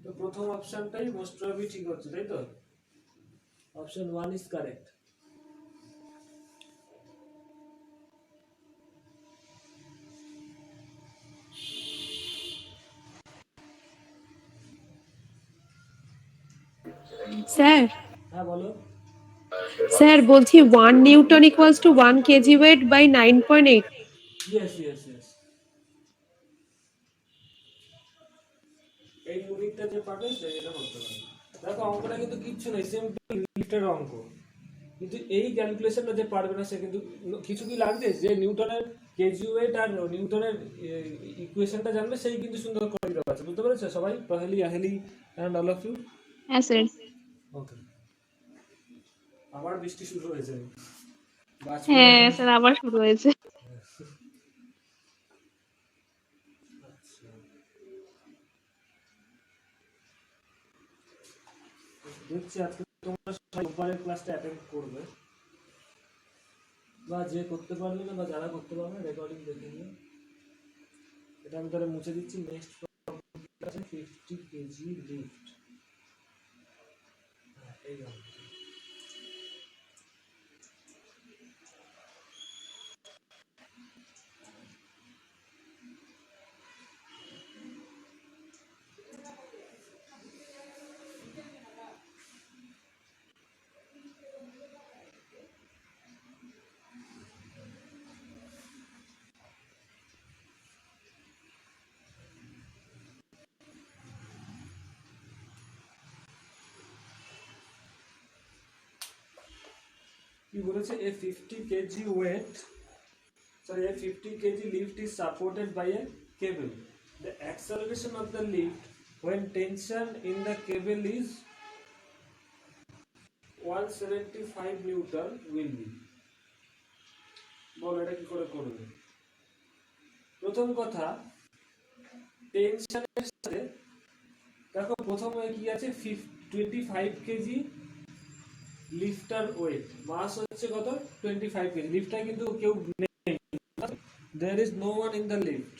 তো প্রথম অপশনটাই মোস্ট প্রবাবলি ঠিক হচ্ছে, তাই তো? Option 1 is correct. স্যার হ্যাঁ বলো। স্যার বলছি 1 newton equals to 1 kg weight by 9.8। Yes yes yes, এই ইউনিটটা যে পাবে সে এটা করতে পারবে। দেখো অঙ্কটা কিন্তু কিচ্ছু নেই, সিম্পল লিফটের অঙ্ক, কিন্তু এই ক্যালকুলেশনটা যে পারবে না সে কিন্তু কিছু কি লাগছে, যে নিউটনের কেজি ওয়েট আর নিউটনের ইকুয়েশনটা জানবে সেই কিন্তু সুন্দর করে দিতে পারছে। বুঝতে পেরেছো সবাই? পহেলি Aheli and all of you. হ্যাঁ স্যার। ওকে, আবার বৃষ্টি শুরু হয়েছে। হ্যাঁ স্যার, আবার শুরু হয়েছে। দেখছি আজকে তোমরা সবাই উপরের ক্লাসটা অ্যাটেন্ড করবে, বা যে করতে পারবে না বা যারা করতে পারবে রেকর্ডিং দেখে নিয়ে। এটা আমি তাহলে মুছে দিচ্ছি। নেক্সট আছে 50 কেজি লিফট। এই গেল। কি বলেছে? a 50 kg weight, sorry, a 50 kg lift is supported by a cable. The acceleration of the lift when tension in the cable is 175 newton will be. বল এটা কি করে করবে? প্রথম কথা, টেনশনের সাথে দেখো প্রথমে কি আছে, 25 কেজি লিফটার ওয়েট, মাস হচ্ছে কত? 25 কেজি। লিফটটা কিন্তু কেউ নেই, there is no one in the lift.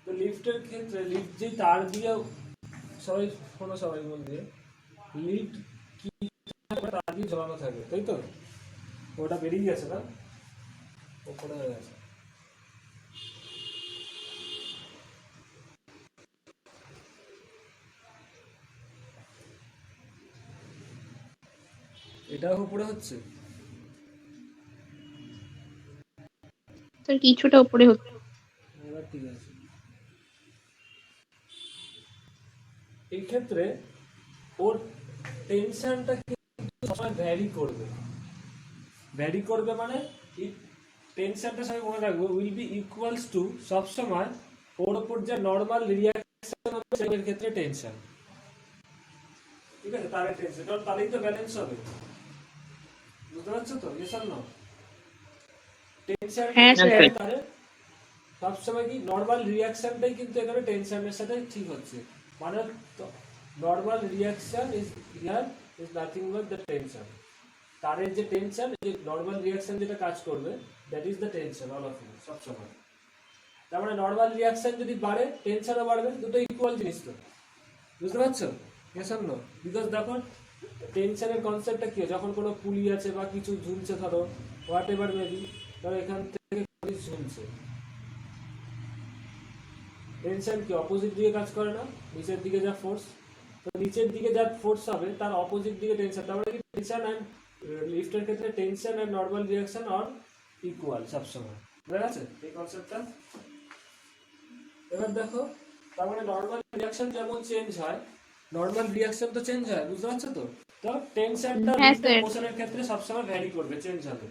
তো লিফটের ক্ষেত্রে লিফট যে তার দিয়ে, সবাই শোনো, সবাই মন দিয়ে, লিফট কি তার দিয়ে ঝোলানো থাকে, তাই তো? ওটা বেরিয়ে গেছে না, ওপরে হয়ে গেছে। এটাও উপরে হচ্ছে। স্যার কিছুটা উপরে হচ্ছে। এবার ঠিক আছে। এই ক্ষেত্রে ওর টেনশনটা কিন্তু সবসময় ভ্যারি করবে। ভ্যারি করবে মানে টেনশনটা সবাই মনে রাখবো, উইল বি ইকুয়ালস টু সবসময় ওর উপর যে নর্মাল রিয়াকশন হবে সেটার ক্ষেত্রে টেনশন, ঠিক আছে? তার টেনশন, কারণ তাহলেই তো ব্যালেন্স হবে। বুঝতে পারছো তো? Yes or no? টেনশন হ্যাঁ স্যার। তাহলে সবসময় কি নর্মাল রিয়াকশনটাই কিন্তু এখানে টেনশনের সাথে ঠিক হচ্ছে, মানে normal reaction is here is nothing but the tension. তারের যে টেনশন, যে নর্মাল রিয়াকশন যেটা কাজ করবে, that is the tension all of you সবসময়। তার মানে নর্মাল রিয়াকশন যদি বাড়ে, টেনশনও বাড়বে, দুটো ইকুয়াল জিনিস তো। বুঝতে পারছো? Yes or no? বিকজ দেখো টেনশনের কনসেপ্টটা কি, যখন কোনো পুলি আছে বা কিছু ঝুলছে, ধরো হোয়াট এভার মেবি, ধরো এখান থেকে ঝুলছে, টেনশন কি অপোজিট দিকে কাজ করে না? নিচের দিকে যা ফোর্স, তো নিচের দিকে যা ফোর্স হবে তার অপোজিট দিকে টেনশন। তার মানে কি টেনশন অ্যান্ড লিফটের ক্ষেত্রে টেনশন অ্যান্ড নর্মাল রিয়াকশন আর ইকুয়াল সবসময়। বুঝা গেছে এই কনসেপ্টটা? এবার দেখো, তার মানে নর্মাল রিয়াকশন যেমন চেঞ্জ হয়, নর্মাল রিয়াকশন তো চেঞ্জ হয়, বুঝতে পারছো তো? তো টেনশনটা হ্যাঁ লিফটের স্যার। মোশনের ক্ষেত্রে সবসময় ভ্যারি করবে, চেঞ্জ হবে।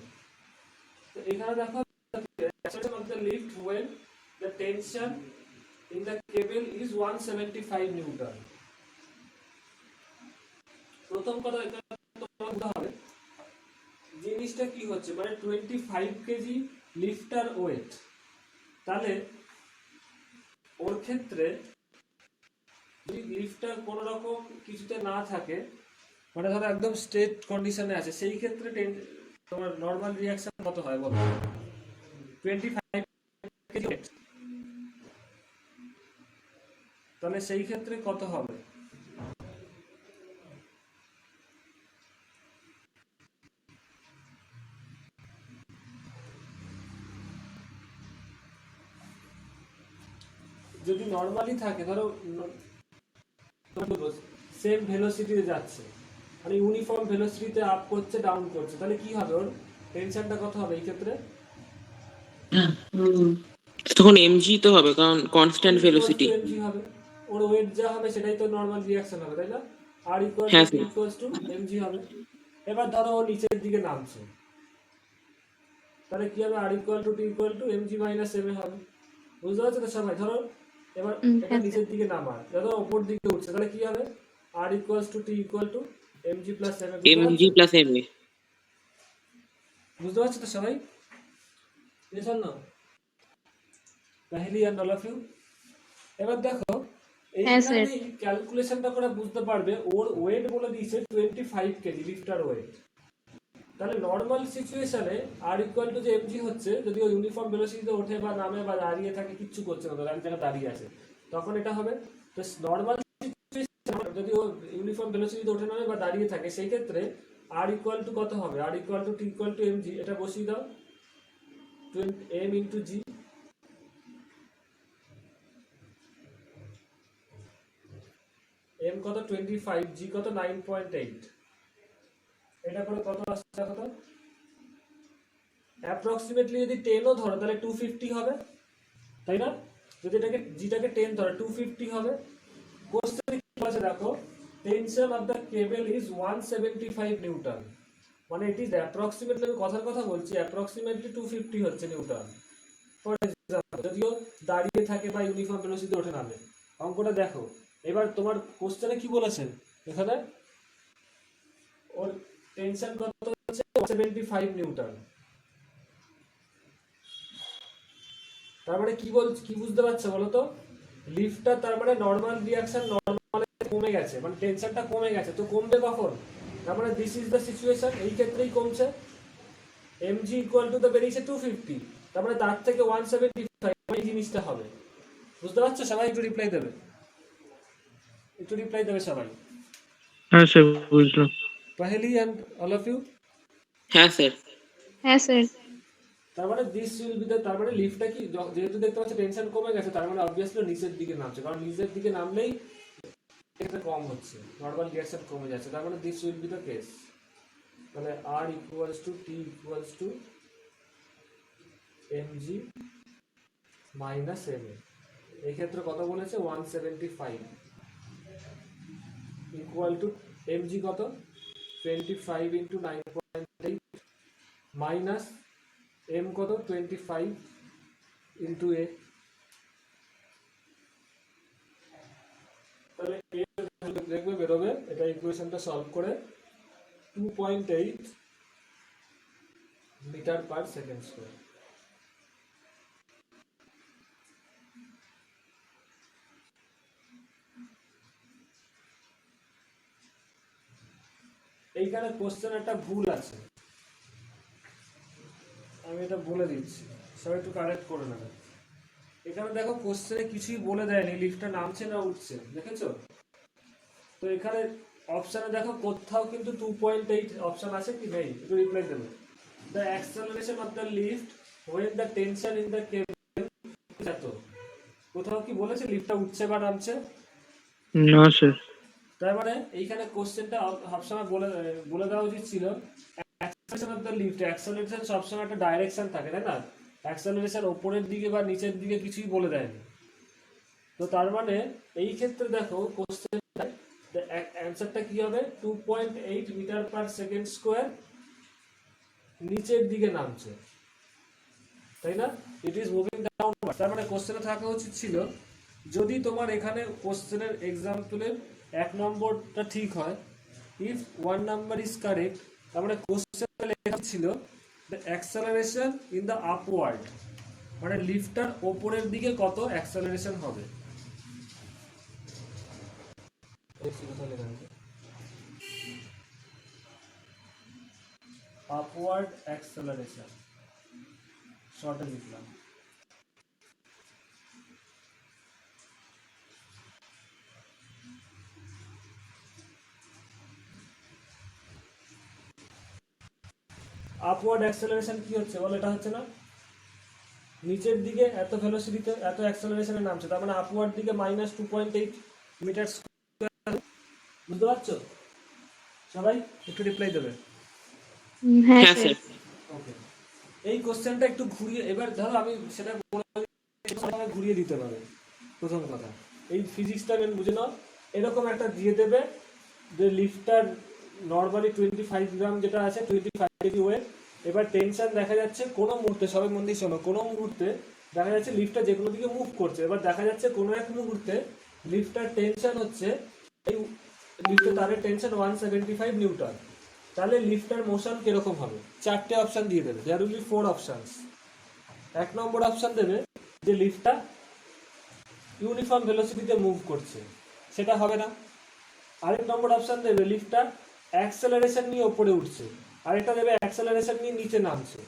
তো এখানে দেখো acceleration of the lift when the tension in the cable is 175 newton. প্রথম কথা এটা তোমার বুঝতে হবে জিনিসটা কি হচ্ছে, মানে 25 কেজি লিফটার ওয়েট, তাহলে ওর ক্ষেত্রে যদি লিফটার কোনো রকম কিছুতে না থাকে, মানে ধরো একদম স্ট্রেট কন্ডিশনে আছে, সেই ক্ষেত্রে তোমার নর্মাল রিয়াকশন কত হয় বলো? 25 কেজি ওয়েট, তাহলে সেই ক্ষেত্রে কত হবে? যদি নর্মালি থাকে, ধরো সেম ভেলোসিটিতে যাচ্ছে, মানে ইউনিফর্ম ভেলোসিটিতে আপ করছে ডাউন করছে, তাহলে কি হবে ওর টেনশনটা কত হবে এই ক্ষেত্রে? তখন এমজি তো হবে, কারণ কনস্ট্যান্ট ভেলোসিটি। mg হবে, ওর ওয়েট যা হবে সেটাই তো নরমাল রিঅ্যাকশন হবে, তাই না? r হ্যাঁ ইকুয়াল স্যার। টু mg হবে। এবার ধরো ও নিচের দিকে নামছে, তাহলে কি হবে? r equal to t equal to mg minus ma হবে। বুঝতে পারছো তো সবাই? ধরো এবার এটা হ্যাঁ নিচের দিকে নামা, ধরো উপর দিকে উঠছে, তাহলে কি হবে? r equal to t equal to mg plus ma। MG plus M A. বুঝতে পারছো তো সবাই? Yes or no? Paheli and all of you? এবার দেখো হ্যাঁ স্যার। এইখানে ক্যালকুলেশনটা করে বুঝতে পারবে ওর ওয়েট বলে দিয়েছে 25 কেজি লিফটার ওয়েট। তাহলে নর্মাল সিচুয়েশনে আর ইকুয়াল টু যে এমজি হচ্ছে, যদি ও ইউনিফর্ম ভেলোসিটিতে ওঠে বা নামে বা দাঁড়িয়ে থাকে, কিচ্ছু করছে না, এক জায়গায় দাঁড়িয়ে আছে, তখন এটা হবে। তো নর্মাল সিচুয়েশন যদি ও ইউনিফর্ম ভেলোসিটিতে ওঠে নামে বা দাঁড়িয়ে থাকে, সেই ক্ষেত্রে আর ইকুয়াল টু কত হবে? R equal to T equal to MG, এটা বসিয়ে দাও, m ইন্টু জি। m কত 25, g কত 9.8, এটা করে কত আসছে কত? অ্যাপ্রক্সিমেটলি যদি 10 ও ধরো তাহলে 250 হবে, তাই না? যদি এটাকে জিটাকে 10 ধরো 250 হবে। কোশ্চেনে কি বলেছে দেখো, tension of the cable is 175 Newton, মানে ইট ইজ অ্যাপ্রক্সিমেটলি, আমি কথার কথা বলছি, অ্যাপ্রক্সিমেটলি 250 হচ্ছে নিউটন। ফর এক্সাম্পল যদিও দাঁড়িয়ে থাকে বা ইউনিফর্ম ভেলোসিটি ওঠে নামে। অঙ্কটা দেখো, এবার তোমার কোশ্চেনে কি বলেছে এখানে, ওর টেনশন কত হচ্ছে 175 নিউটন। তার মানে কি বুঝতে পারছো বলো তো? লিফটটা তার মানে নরমাল রিঅ্যাকশন নরমাল কমে গেছে, মানে টেনশনটা কমে গেছে, তো কমবে কখন? তার মানে দিস ইজ দ্য সিচুয়েশন, এই ক্ষেত্রেই কমছে। mg ইকুয়াল টু তো বেরিয়েছে 250, তার মানে তার থেকে 175 এই জিনিসটা হবে। বুঝতে পারছো সবাই? একটু রিপ্লাই দেবে, একটু রিপ্লাই দেবে সবাই। হ্যাঁ স্যার বুঝলাম। পাহেলি এন্ড অল অফ ইউ? হ্যাঁ স্যার। হ্যাঁ স্যার। তার মানে দিস উইল বি দ্য, তার মানে লিফটটা কি যেহেতু দেখতে পাচ্ছ টেনশন কমে গেছে, তার মানে অবভিয়াসলি নিচের দিকে নামছে, কারণ নিচের দিকে নামলেই এটা কম হচ্ছে, নরমাল রিঅ্যাকশন কমে যাচ্ছে, তার মানে this will B the case. তাহলে r equals to t equals to mg minus ma, এই ক্ষেত্রে কত বলেছে? 175 ইকুয়াল টু mg কত 25 ইন্টু 9.8 মাইনাস m কত 25 ইন্টু a, তাহলে দেখবে বেরোবে এটা ইকুয়েশনটা সলভ করে 2.8 মিটার পার সেকেন্ড স্কোয়ার। এইখানে কোশ্চেন একটা ভুল আছে, আমি এটা বলে দিচ্ছি, সবাই একটু কারেক্ট করে নেবে। এখানে দেখো কোশ্চেনে কিছুই বলে দেয়নি লিফটটা নামছে না উঠছে, দেখেছো? তো এখানে অপশনে দেখো কোথাও কিন্তু 2.8 অপশন আছে কি নেই? একটু রিপ্লাই দেবে। The acceleration of the lift when the tension in the cable এত, কোথাও কি বলেছে লিফটটা উঠছে বা নামছে? না স্যার। তার মানে এইখানে কোশ্চেনটা সবসময় বলে দেওয়া উচিত ছিল acceleration of the lift. Acceleration সবসময় একটা ডাইরেকশন থাকে, তাই না? অ্যাক্সেলারেশন উপরের দিকে বা নিচের দিকে কিছুই বলে দেয়নি। তো তার মানে এই ক্ষেত্রে দেখো কোশ্চেন অ্যান্সারটা কি হবে? 2.8 মিটার পার সেকেন্ড স্কোয়ার নিচের দিকে নামছে, তাই না? ইট ইজ মুভিং ডাউনওয়ার্ড। তার মানে কোশ্চেনে থাকা উচিত ছিল, যদি তোমার এখানে কোশ্চেনের এক্সাম্পলের 1 নম্বরটা ঠিক হয়, ইফ 1 নাম্বার ইজ কারেক্ট, তার মানে কোশ্চেনে লেখা ছিল the acceleration in the upward, মানে লিফটার ওপরের দিকে কত অ্যাক্সেলারেশন হবে। আপওয়ার্ড অ্যাক্সেলারেশন শর্টে লিখলাম। আপওয়ার্ড অ্যাক্সেলারেশন কি হচ্ছে বলো? এটা হচ্ছে না নিচের দিকে এত ভেলোসিটিতে এত অ্যাক্সেলারেশনে নামছে, তার মানে আপওয়ার্ড দিকে -2.8 মিটার স্কয়ার। বুঝতে পারছো? সবাই একটু রিপ্লাই দেবে। হ্যাঁ হ্যাঁ স্যার। স্যার। ওকে, এই কোশ্চেনটা একটু ঘুরিয়ে, এবার ধরো আমি সেটা ঘুরিয়ে দিতে পারে। প্রথম কথা, এই ফিজিক্সটা মেন বুঝে নাও। এরকম একটা দিয়ে দেবে যে লিফটার নর্মালি 25 গ্রাম যেটা আছে, 25 কেজি ওয়েট। এবার টেনশন দেখা যাচ্ছে কোনো মুহূর্তে, সবাই মন দিয়ে শোনো, কোনো মুহূর্তে দেখা যাচ্ছে লিফটটা যে কোনো দিকে মুভ করছে। এবার দেখা যাচ্ছে কোনো এক মুহূর্তে লিফটার টেনশন হচ্ছে, এই লিফটের তারের টেনশন 175 নিউটন। তাহলে লিফটার মোশন কিরকম হবে? চারটে অপশন দিয়ে দেবে, দেয়ার উইল বি 4 অপশনস। এক নম্বর অপশন দেবে যে লিফটটা ইউনিফর্ম ভেলোসিটিতে মুভ করছে, সেটা হবে না। আরেক নম্বর অপশন দেবে লিফটটা অ্যাক্সেলারেশন নিয়ে ওপরে উঠছে, আরেকটা দেবে অ্যাক্সেলারেশন নিয়ে নিচে নামছে,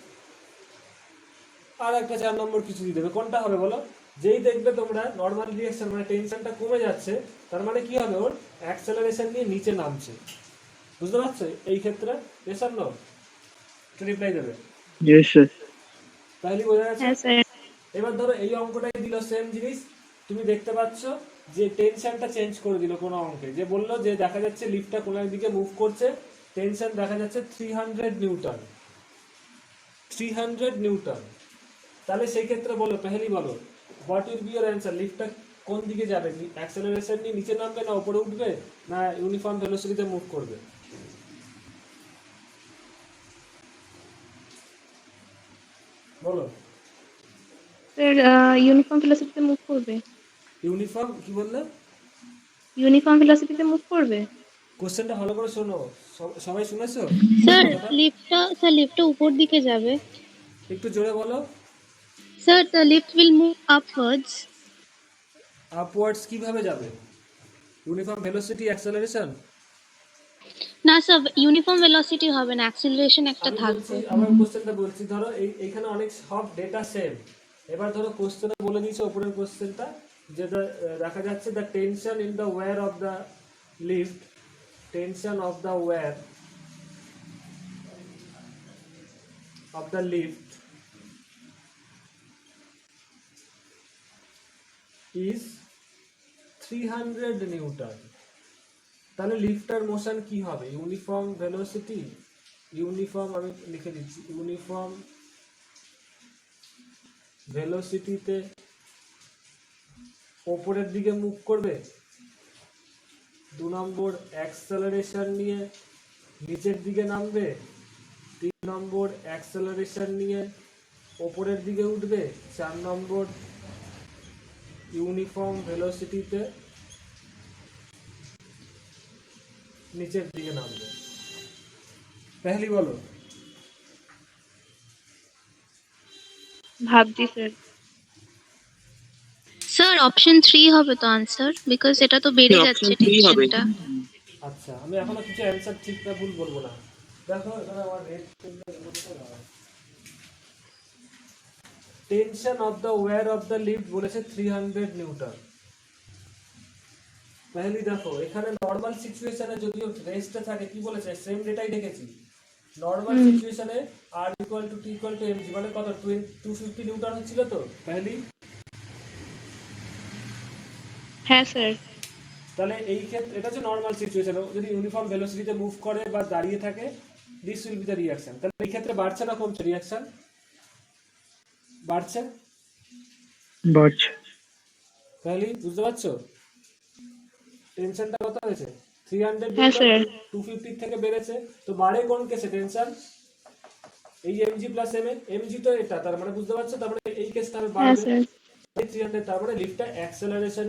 আর একটা 4 নম্বর কিছু দিয়ে দেবে। কোনটা হবে বলো? যেই দেখবে তোমরা নর্মাল রিঅ্যাকশন মানে টেনশনটা কমে যাচ্ছে, তার মানে কি হবে? ওর অ্যাক্সেলারেশন নিয়ে নিচে নামছে। বুঝতে পারছো এই ক্ষেত্রে? Yes or no? একটু রিপ্লাই দেবে। Yes sir. তাহলে বোঝা যাচ্ছে। হ্যাঁ স্যার। এবার ধরো এই অঙ্কটাই দিল সেম জিনিস, তুমি দেখতে পাচ্ছ যে টেনশনটা চেঞ্জ করে দিল কোনো অঙ্কে, যে বললো যে দেখা যাচ্ছে লিফটটা কোনো একদিকে মুভ করছে, টেনশন দেখা যাচ্ছে 300 নিউটন, 300 নিউটন। তাহলে সেই ক্ষেত্রে বলো, পেহেলি বলো, what will be your answer? লিফটটা কোন দিকে যাবে? অ্যাক্সেলারেশন নিয়ে নিচে নামবে, না উপরে উঠবে, না ইউনিফর্ম ভেলোসিটিতে মুভ করবে? বলো। স্যার ইউনিফর্ম ভেলোসিটিতে মুভ করবে। ইউনিফর্ম কি বললে? ইউনিফর্ম ভেলোসিটিতে মুভ করবে। কোশ্চেনটা ভালো করে শোনো, সবাই শুনেছো? স্যার লিফটটা উপর দিকে যাবে। একটু জোরে বলো। Sir the lift will move upwards. Upwards কিভাবে যাবে? Uniform velocity acceleration? না স্যার, ইউনিফর্ম ভেলোসিটি হবে না, অ্যাক্সিলারেশন একটা আমি বলছি, থাকবে। আমার কোশ্চেনটা বলছি, ধরো এইখানে অনেক সব ডেটা সেম। এবার ধরো কোশ্চেনে বলে দিয়েছে উপরের কোশ্চেনটা, যে দেখা যাচ্ছে the tension in the wire of the lift, tension of the wire of the lift is 300 newton. তাহলে লিফটার মোশন কি হবে? ইউনিফর্ম ভেলোসিটি, ইউনিফর্ম আমি লিখে দিচ্ছি, ইউনিফর্ম ভেলোসিটিতে ওপরের দিকে মুভ করবে। 2 নম্বর অ্যাক্সেলারেশন নিয়ে নিচের দিকে নামবে। 3 নম্বর অ্যাক্সেলারেশন নিয়ে ওপরের দিকে উঠবে। 4 নম্বর ইউনিফর্ম ভেলোসিটিতে নিচের দিকে নামবে। পেহলি বলো। ভাবছি স্যার। স্যার অপশন 3 হবে তো আনসার, বিকজ এটা তো বেড়ে Option যাচ্ছে 3 হবে। টেনশনটা। আচ্ছা, আমি এখনো কিছু অ্যান্সার ঠিক না ভুল বলবো না। দেখো এখানে আমার red tension of the wire of the lift বলেছে 300 নিউটন। পেহলি দেখো, এখানে নর্মাল সিচুয়েশনে যদিও রেস্টে থাকে, কি বলেছে? সেম ডেটাই দেখেছি। নর্মাল সিচুয়েশনে R equal to T equal to MG মানে কত? 250 নিউটন হচ্ছিল তো পেহলি। হ্যাঁ স্যার। তাহলে এই ক্ষেত্রে এটা হচ্ছে নর্মাল সিচুয়েশন, যদি ইউনিফর্ম ভেলোসিটিতে মুভ করে বা দাঁড়িয়ে থাকে, this will B the reaction. তাহলে এই ক্ষেত্রে বাড়ছে না কমছে রিঅ্যাকশন? বাড়ছে। বাড়ছে। তাহলে বুঝতে পারছো টেনশনটা কত হয়েছে? 300 হ্যাঁ স্যার। 250 থেকে বেড়েছে। তো বাড়ে কোন কেসে টেনশন? এই এমজি প্লাস এম এ, এমজি তো এটা, তার মানে বুঝতে পারছো, তার মানে এই কেসটা হ্যাঁ বাড়বে স্যার। 300। তার মানে লিফটটা অ্যাক্সেলারেশন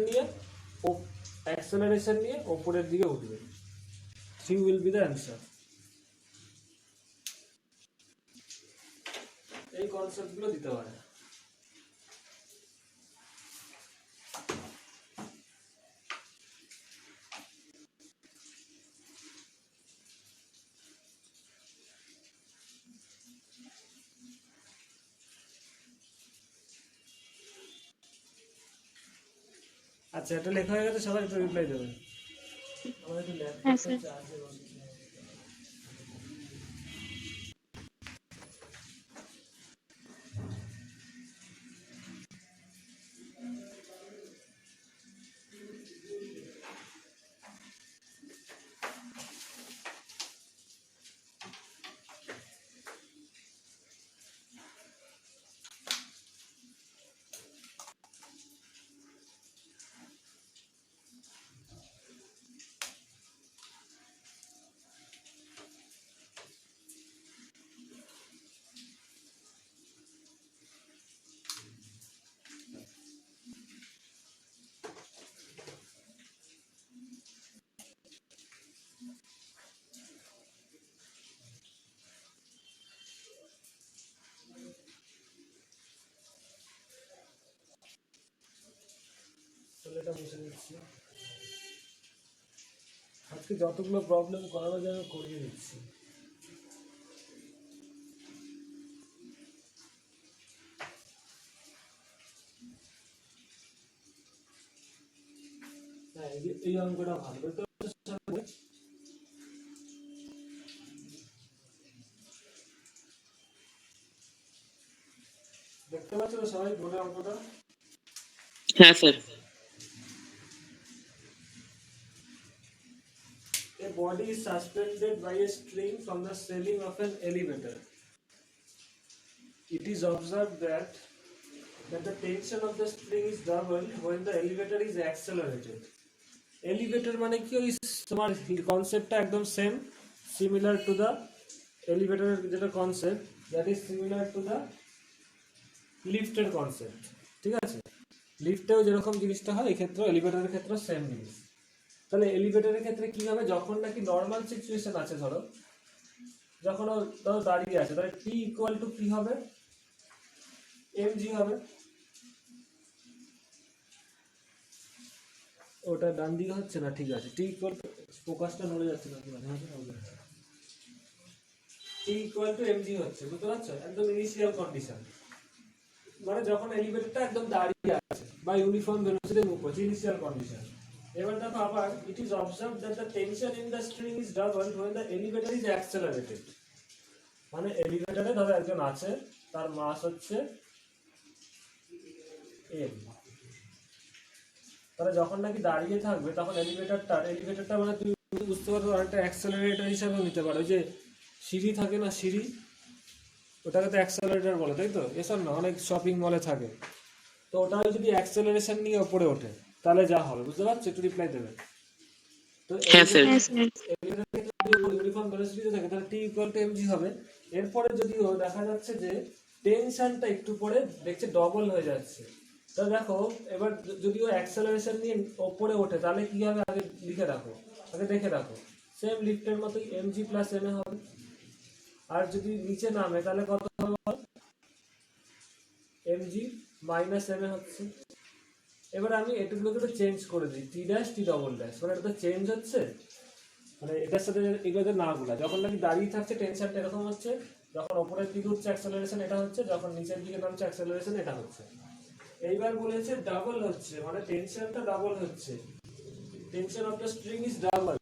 নিয়ে উপরের দিকে উঠবে। 3 উইল বি দ্য অ্যান্সার। এই কনসেপ্টগুলো দিতে পারে। আচ্ছা, এটা লেখা হয়ে গেছে, সবাই একটু রিপ্লাই দেবেন। আমার একটু হ্যাঁ স্যার। ল্যাপটপে চার্জে বসে। এটা মুছে দিচ্ছি। আজকে যতগুলো প্রবলেম করানো যায় আমি করিয়ে দিচ্ছি। হ্যাঁ, এই অঙ্কটা ভালো দেখতে পাচ্ছ? দেখতে পাচ্ছ তো সবাই বোর্ডে অঙ্কটা? হ্যাঁ sir. A body is suspended by a string from the ceiling of an elevator. It is observed that the tension of the string is doubled when the elevator is accelerated. Elevator মানে কি ওই তোমার কনসেপ্টটা একদম same, similar to the এলিভেটরের যেটা concept, that is similar to the লিফটের concept. ঠিক আছে, লিফটেও যেরকম জিনিসটা হয় এই ক্ষেত্রে এলিভেটরের ক্ষেত্রে সেম জিনিস। তাহলে এলিভেটরের ক্ষেত্রে কি হবে, যখন নাকি নর্মাল সিচুয়েশন আছে, যখন ধরো দাঁড়িয়ে আছে, তাহলে টি ইকুয়াল টু কি হবে, mg হবে। ওটা ডান দিকে হচ্ছে না, ঠিক আছে, টি ইকুয়াল টু, ফোকাসটা নড়ে যাচ্ছে না, টি ইকুয়াল টু mg হচ্ছে, বুঝতে পারছো? একদম ইনিশিয়াল কন্ডিশন, মানে যখন এলিভেটরটা একদম দাঁড়িয়ে আছে বা ইউনিফর্ম ভেলোসিটি মুভ করছে, ইনিশিয়াল কন্ডিশন। এবার দেখো আবার, it is observed that the tension in the string is doubled when the elevator is accelerated। মানে এলিভেটরে ধরো একজন আছে, তার মাস হচ্ছে m, তাহলে যখন নাকি দাঁড়িয়ে থাকবে তখন এলিভেটরটা মানে তুমি বুঝতে পারো অনেকটা অ্যাক্সেলারেটর হিসাবে নিতে পারো। যে সিঁড়ি থাকে না, সিঁড়ি, ওটাকে তো অ্যাক্সেলারেটর বলে, তাই তো? এসব না, অনেক শপিং মলে থাকে, তো ওটা যদি অ্যাক্সেলারেশন নিয়ে ওপরে ওঠে তাহলে যা হবে, বুঝতে পারছো? একটু রিপ্লাই দেবে তো। হ্যাঁ স্যার। হ্যাঁ স্যার। ইউনিফর্ম ভেলোসিটিতে থাকে তাহলে টি ইকুয়াল টু mg হবে। এরপরে যদিও দেখা যাচ্ছে যে টেনশনটা একটু পরে দেখছে ডবল হয়ে যাচ্ছে, তো দেখো এবার যদিও অ্যাক্সেলারেশন নিয়ে ওপরে ওঠে তাহলে কি হবে, আগে লিখে রাখো, আগে দেখে রাখো, সেম লিফটের মতোই mg প্লাস ma হবে। আর যদি নিচে নামে তাহলে কত হবে, mg মাইনাস ma হচ্ছে। এবার আমি এটুকুলোকে তো চেঞ্জ করে দিই, টি ড্যাশ টি ডবল ড্যাশ, মানে এটা তো চেঞ্জ হচ্ছে, মানে এটার সাথে এগুলোতে না গুলা, যখন নাকি দাঁড়িয়ে থাকছে টেনশনটা এরকম হচ্ছে, যখন ওপরের দিকে উঠছে অ্যাক্সেলারেশন এটা হচ্ছে, যখন নিচের দিকে নামছে অ্যাক্সেলারেশন এটা হচ্ছে। এইবার বলেছে ডাবল হচ্ছে, মানে টেনশনটা ডাবল হচ্ছে, tension of the string is double.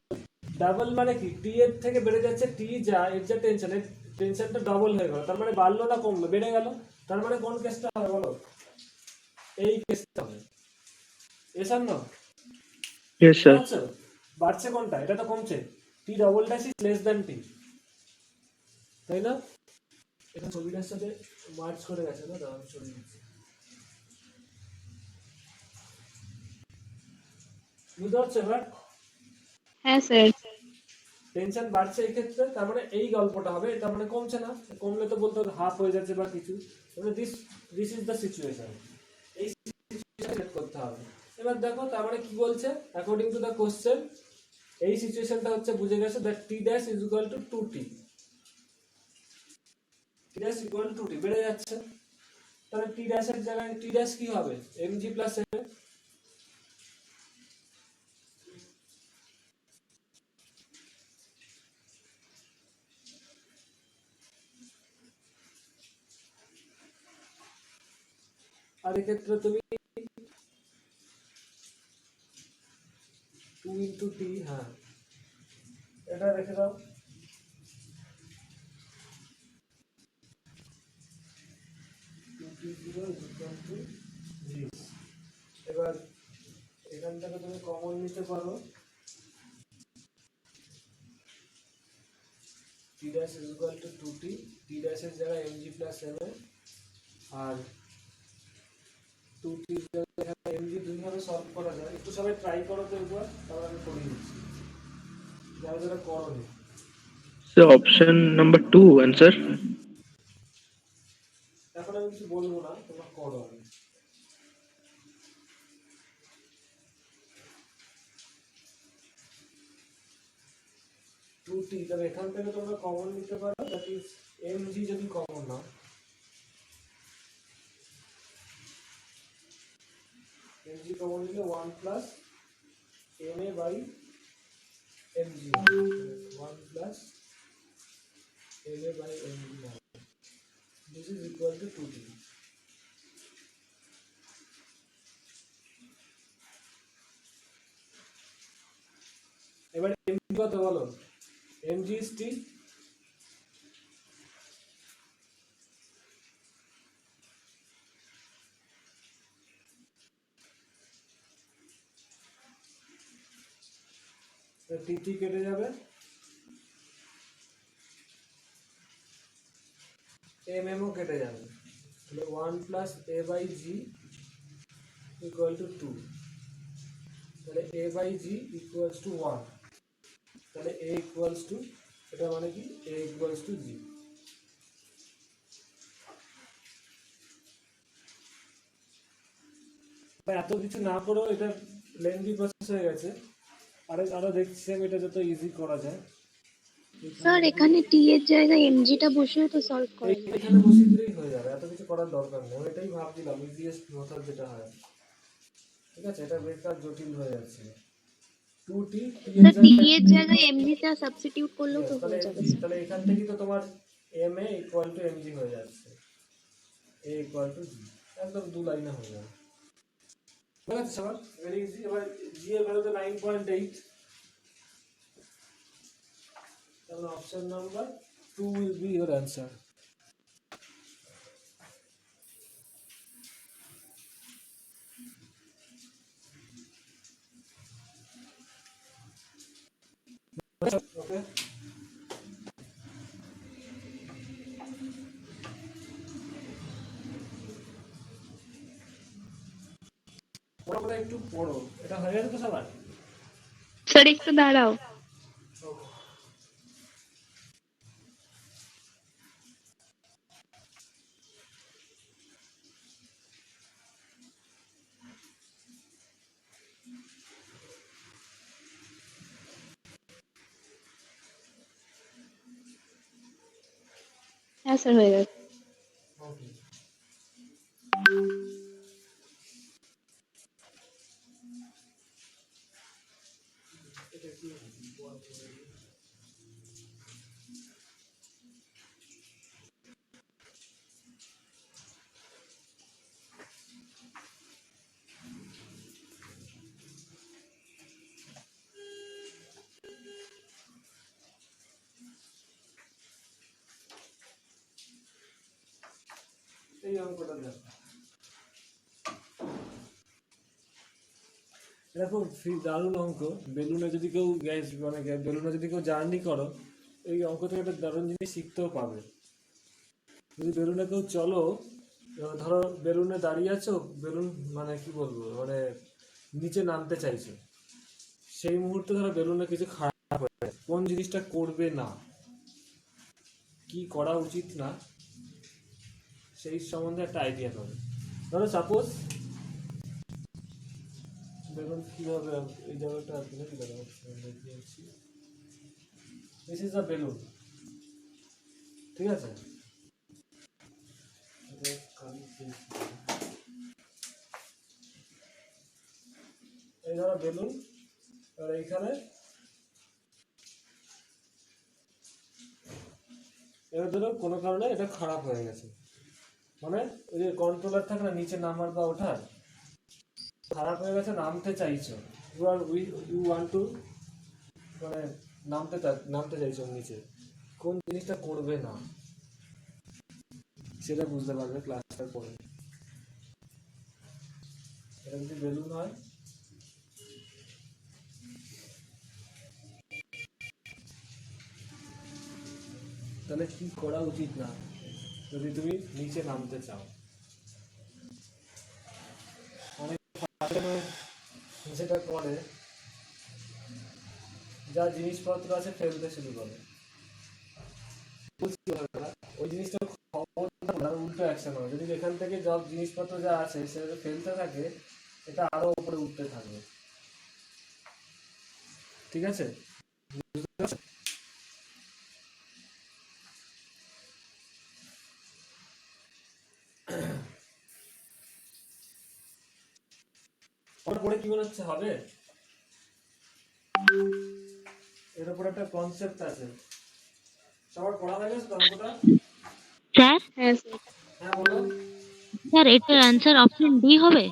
Double মানে কি, টি এর থেকে বেড়ে যাচ্ছে, টি যা এর যা টেনশন, এর টেনশনটা ডাবল হয়ে গেল, তার মানে বাড়লো না কমলো, বেড়ে গেল, তার মানে কোন কেসটা হবে বলো, এই কেসটা হবে। এসব না, Yes, sir. আচ্ছা বাড়ছে কোনটা, এটা তো কমছে, T double dash is less than T, তাই না? এটা ছবিটার সাথে মার্চ করে গেছে না, দাঁড়ান সরিয়ে দিচ্ছি, বুঝতে পারছো এবার? হ্যাঁ স্যার। টেনশন বাড়ছে এই ক্ষেত্রে, তার মানে এই গল্পটা হবে, এটা মানে কমছে না, কমলে তো বলতে হাফ হয়ে যাচ্ছে বা কিছু, মানে দিস ইজ দ্য সিচুয়েশন, এই সিচুয়েশন করতে হবে। এবার দেখো তার মানে কি বলছে, অ্যাকর্ডিং টু দ্য কোশ্চেন এই সিচুয়েশনটা হচ্ছে, বুঝে গেছে, that T dash is equal to 2t, T dash equal to 2t বেড়ে যাচ্ছে, তাহলে টি ড্যাশের জায়গায় টি ড্যাশ কি হবে, mg প্লাস ma। আর এক্ষেত্রে তুমি 2 ইন্টু টি, হ্যাঁ এটা রেখে দাও, এবার এখান থেকে তুমি কমন নিতে পারো, T dash is equal to 2t, T ড্যাশের জায়গায় mg প্লাস ma, আর 2t এর জায়গায় mg দুইভাবে সলভ করা যায়, একটু সবাই ট্রাই করো তো একবার, তাহলে আমি করে দিচ্ছি যারা যারা করোনি। So option number 2 answer. এখন আমি কিছু বলবো না, তোমরা করো আমি। টি, তবে এখান থেকে তোমরা কমন নিতে পারো, দ্যাট ইজ mg যদি কমন নাও, mg কমন নিলে 1 plus ma by mg 1 plus ma by mg this is equal to 2t এবার mg কত বলো mg is t t কেটে যাবে mm ও কেটে যাবে তাহলে 1 plus a by g equal to 2 তাহলে a by g equals to 1 তাহলে a ইকুয়ালস টু এটা মানে কি a ইকুয়ালস টু g এত কিছু না করেও এটা লেন্দি প্রসেস হয়ে গেছে আরো দেখছিলাম এটা যত ইজি করা যায় স্যার এখানে টি এর জায়গায় এমজিটা বসিয়ে তো সলভ করা যায়। এখানে বসিয়ে দিলেই হয়ে যাবে এত কিছু করার দরকার নেই আমি এটাই ভাবছিলাম ইজিয়েস্ট মেথড যেটা হয় ঠিক আছে এটা বেকার জটিল হয়ে যাচ্ছে 2t স্যার টি এর জায়গায় এমজিটা সাবস্টিটিউট করলেও তো হয়ে যাবে স্যার। তাহলে এখান থেকে তো তোমার ma ইকুয়াল টু mg হয়ে যাচ্ছে a ইকুয়াল টু g একদম দু লাইনে হয়ে যাবে ঠিক আছে সবার ভেরি ইজি এবার g এর ভ্যালু তো 9.8 তাহলে option number 2 will be your answer okay পড়ো একটু পড়ো এটা হয়ে গেছে তো সবার স্যার একটু দাঁড়াও। হ্যাঁ স্যার হয়ে গেছে। Okay. এই অঙ্কটা দেখো এটা খুব দারুণ অঙ্ক বেলুনে যদি কেউ গ্যাস মানে বেলুনে যদি কেউ জার্নি করো এই অঙ্ক থেকে একটা দারুণ জিনিস শিখতেও পাবে যদি বেলুনে কেউ চলো ধরো বেলুনে দাঁড়িয়ে আছো বেলুন মানে কি বলবো মানে নিচে নামতে চাইছো সেই মুহূর্তে ধরো বেলুনে কিছু খারাপ হয়ে যায় কোন জিনিসটা করবে না কি করা উচিত না সেই সম্বন্ধে একটা আইডিয়া পাবে ধরো সাপোজ বেলুন কিভাবে এই জায়গাটা আসলে কি দেখাচ্ছি দিস ইজ আ বেলুন ঠিক আছে এই ধরো বেলুন আর এইখানে এবার ধরো কোনো কারণে এটা খারাপ হয়ে গেছে মানে ওই যে কন্ট্রোলার থাকে না নিচে নামার বা ওঠার খারাপ হয়ে গেছে নামতে চাইছো ইউ ওয়ান্ট টু মানে নামতে চাইছো নিচে কোন জিনিসটা করবে না সেটা বুঝতে পারবে ক্লাসটার পরে এটা যদি বেলুন হয় তাহলে কি করা উচিত না যদি তুমি নিচে নামতে চাও অনেক সেটা করে যা জিনিসপত্র আছে ফেলতে শুরু করে ওই জিনিসটা উল্টো অ্যাকশন হয় যদি এখান থেকে সব জিনিসপত্র যা আছে সেটা ফেলতে থাকে এটা আরো উপরে উঠতে থাকবে ঠিক আছে কি মনে হচ্ছে হবে? এর উপর একটা কনসেপ্ট আছে, সবার পড়া হয়ে গেছে তো অঙ্কটা? স্যার হ্যাঁ স্যার। হ্যাঁ বলো। স্যার এটার অ্যান্সার অপশন ডি হবে।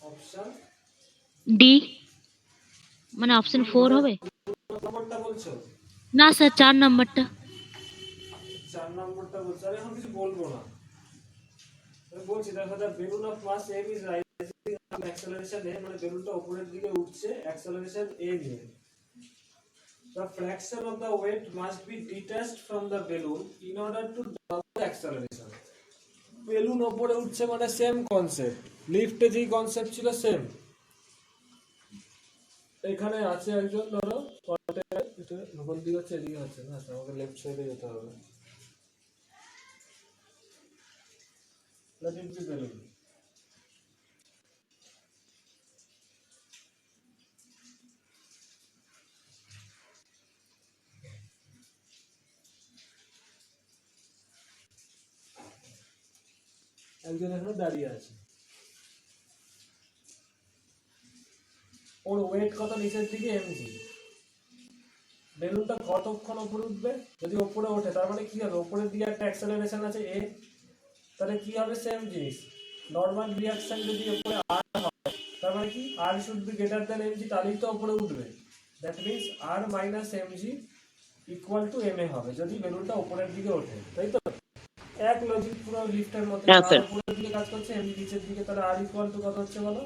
অপশন ডি মানে অপশন 4 হবে। নম্বরটা বলছো? না স্যার 4 নাম্বারটা। 4 নম্বরটা বলছো। আমি এখন কিছু বলবো না, আমি বলছি দেখো, the balloon of mass m is rising acceleration a, মানে বেলুনটা উপরের দিকে উঠছে অ্যাক্সেলারেশন a নিয়ে। The fraction of the weight must be detached from the balloon in order to double the acceleration. Balloon উপরে উঠছে মানে সেম কনসেপ্ট, লিফটে যেই কনসেপ্ট ছিল সেম। এখানে আছে একজন, ধরো এটা কোন দিকে হচ্ছে, এদিকে হচ্ছে না, আমাকে লেফট সাইডে যেতে হবে। Let it be balloon. একজন এখানে দাঁড়িয়ে আছে, ওর ওয়েট কত নিচের দিকে mg। বেলুনটা কতক্ষণ উপরে উঠবে? যদি উপরে ওঠে তার মানে কি হবে, উপরের দিকে একটা অ্যাক্সেলারেশন আছে a, তাহলে কি হবে সেম জিনিস। নরমাল রিঅ্যাকশন যদি উপরে r হয় তার মানে কি r should be greater than mg, তাহলেই তো উপরে উঠবে। That means r minus mg equal to ma হবে যদি বেলুনটা উপরের দিকে ওঠে, তাই তো? এক লজিক পুরো লিফটের মধ্যে, হ্যাঁ, r স্যার। উপরের দিকে কাজ করছে, mg নিচের দিকে, তাহলে r ইকুয়াল টু কত হচ্ছে বলো?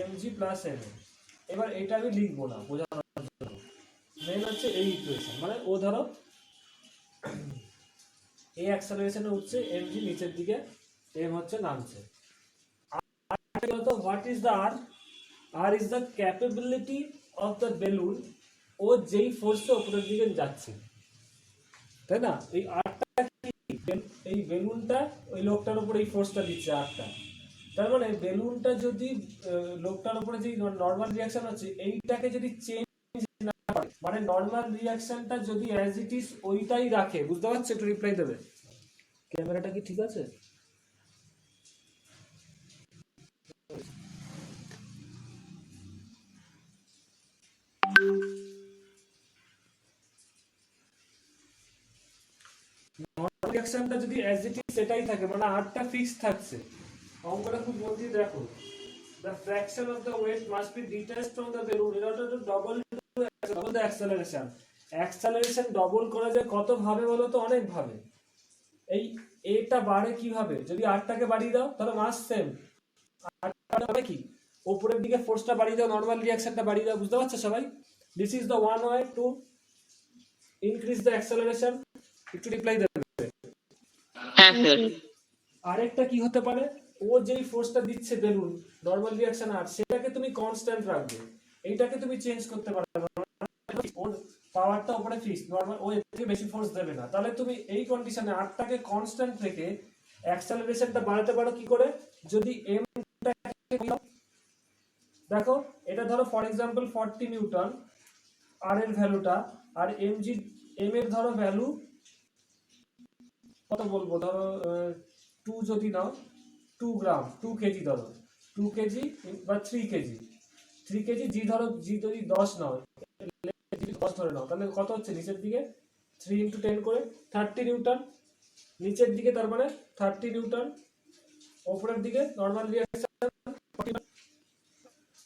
mg plus ma। এবার এটা আমি লিখবো না, বোঝানোর জন্য মেন হচ্ছে এই ইকুয়েশন, মানে ও ধরো এই অ্যাক্সেলারেশনে উঠছে, mg নিচের দিকে, m হচ্ছে নামছে। What is the r? r is the capability of the balloon, ও যেই ফোর্সে উপরের দিকে যাচ্ছে, তাই না? এই আরটা কি, এই বেলুনটা ওই লোকটার উপরে এই ফোর্সটা দিচ্ছে আরটা, তার মানে বেলুনটা যদি লোকটার উপরে যে নরমাল রিঅ্যাকশন হচ্ছে এইটাকে যদি চেঞ্জ না করে, মানে নরমাল রিঅ্যাকশনটা যদি অ্যাজ ইট ইজ ওইটাই রাখে, বুঝতে পারছো? একটু রিপ্লাই দেবে। ক্যামেরাটা কি ঠিক আছে? নরমাল রিঅ্যাকশনটা যদি অ্যাজ ইট ইজ সেটাই থাকে, মানে আরটা ফিক্স থাকছে। অঙ্কটা খুব মন দিয়ে দেখো। The fraction of the weight must be detached from the balloon in order to double the acceleration. Acceleration double করা যায় কত ভাবে বলো তো? অনেক ভাবে। এই এটা বাড়ে কিভাবে? যদি আরটাকে বাড়িয়ে দাও তাহলে মাস সেম, আরটা মানে কি উপরের দিকে ফোর্সটা বাড়িয়ে দাও, নরমাল রিঅ্যাকশনটা বাড়িয়ে দাও, বুঝতে পারছো সবাই? This is the one way to increase the acceleration. একটু রিপ্লাই দেবে। হ্যাঁ স্যার। আরেকটা কি হতে পারে, ও যেই ফোর্সটা দিচ্ছে বেলুন নরমাল রিঅ্যাকশন আর, সেটাকে তুমি কনস্ট্যান্ট রাখবে, এইটাকে তুমি চেঞ্জ করতে পারবে না, ওর পাওয়ারটা উপরে ফিক্স, নরমাল ও এর থেকে বেশি ফোর্স দেবে না। তাহলে তুমি এই কন্ডিশনে আরটাকে কনস্ট্যান্ট রেখে অ্যাক্সেলারেশনটা বাড়াতে পারো কি করে? যদি m দেখো, এটা ধরো ফর এক্সাম্পল 40 নিউটন আর এর ভ্যালুটা, আর mg m এর ধরো ভ্যালু কত বলবো, ধরো 2 যদি নাও, 2 গ্রাম, 2 কেজি ধরো, 2 কেজি বা 3 কেজি, 3 কেজি জি ধরো, জি যদি 10 নাও, 10 ধরে নাও, তাহলে কত হচ্ছে নিচের দিকে? 3 ইন্টু 10 করে 30 নিউটন নিচের দিকে, তার মানে 30 নিউটন। উপরের দিকে নরমাল রিঅ্যাকশন,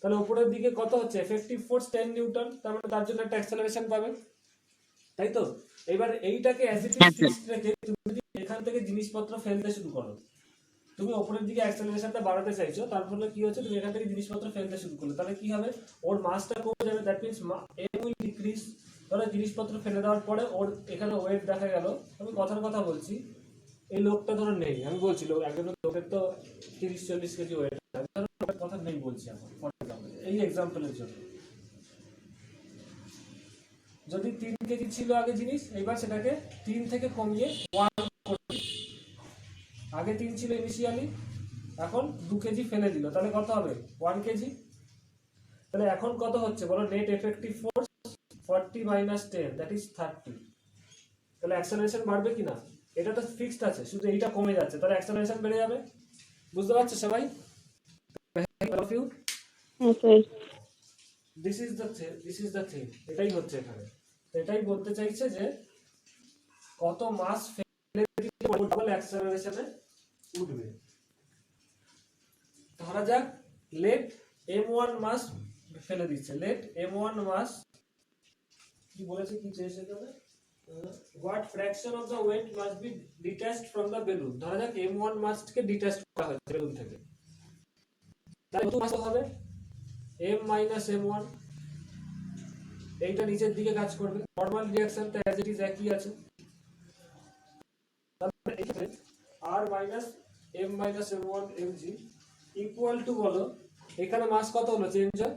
তাহলে উপরের দিকে কত হচ্ছে? এফেক্টিভ ফোর্স 10 নিউটন, তার মানে তার জন্য একটা অ্যাক্সেলারেশন পাবে, তাই তো? এবার এইটাকে অ্যাজ ইট ইজ ফিক্সড রেখে তুমি যদি এখান থেকে জিনিসপত্র ফেলতে শুরু করো, তুমি উপরের দিকে অ্যাক্সেলারেশনটা বাড়াতে চাইছো, তার ফলে কি হচ্ছে, তুমি এখান থেকে জিনিসপত্র ফেলতে শুরু করলে, তাহলে কি হবে? ওর মাসটা কমে যাবে, that means m will decrease. ধরো জিনিসপত্র ফেলে দেওয়ার পরে ওর এখানে ওয়েট দেখা গেল, আমি কথার কথা বলছি, এই লোকটা ধরো নেই, আমি বলছি একজন লোকের তো 30-40 কেজি ওয়েট, কথা নেই বলছি এখন ফর এক্সাম্পল, এই এক্সাম্পলের জন্য। যদি 3 কেজি ছিল আগে জিনিস, এবার সেটাকে 3 থেকে কমিয়ে 1 করে, আগে 3 ছিল ইনিশিয়ালি, এখন 2 কেজি ফেলে দিল, তাহলে কত হবে? 1 কেজি। তাহলে এখন কত হচ্ছে বলো? Net effective force 40 minus 10, that is 30। তাহলে অ্যাক্সেলারেশন বাড়বে কিনা? এটা তো ফিক্সড আছে, শুধু এইটা কমে যাচ্ছে, তাহলে অ্যাক্সেলারেশন বেড়ে যাবে, বুঝতে পারছো সবাই? all of you, হ্যাঁ sir. this is the thing, এটাই হচ্ছে এখানে। এটাই বলতে চাইছে যে কত মাস ফেলে দিলে ডাবল অ্যাক্সেলারেশনে উঠবে। ধরা যাক লেট m1 মাস ফেলে দিচ্ছে, লেট m1 মাস কি বলেছে, কি চেয়েছে এখানে, what fraction of the weight must be detached from the balloon। ধরা যাক m1 মাসকে ডিটাচ করা হয়েছে বেলুন থেকে, তাহলে কত মাস হবে, m minus m1, এইটা নিচের দিকে কাজ করবে, নরমাল রিঅ্যাকশনটা অ্যাজ ইট ইজ একই আছে। তাহলে এখানে r minus m minus m1 mg equal to, বলো এখানে মাস কত হলো চেঞ্জ হয়,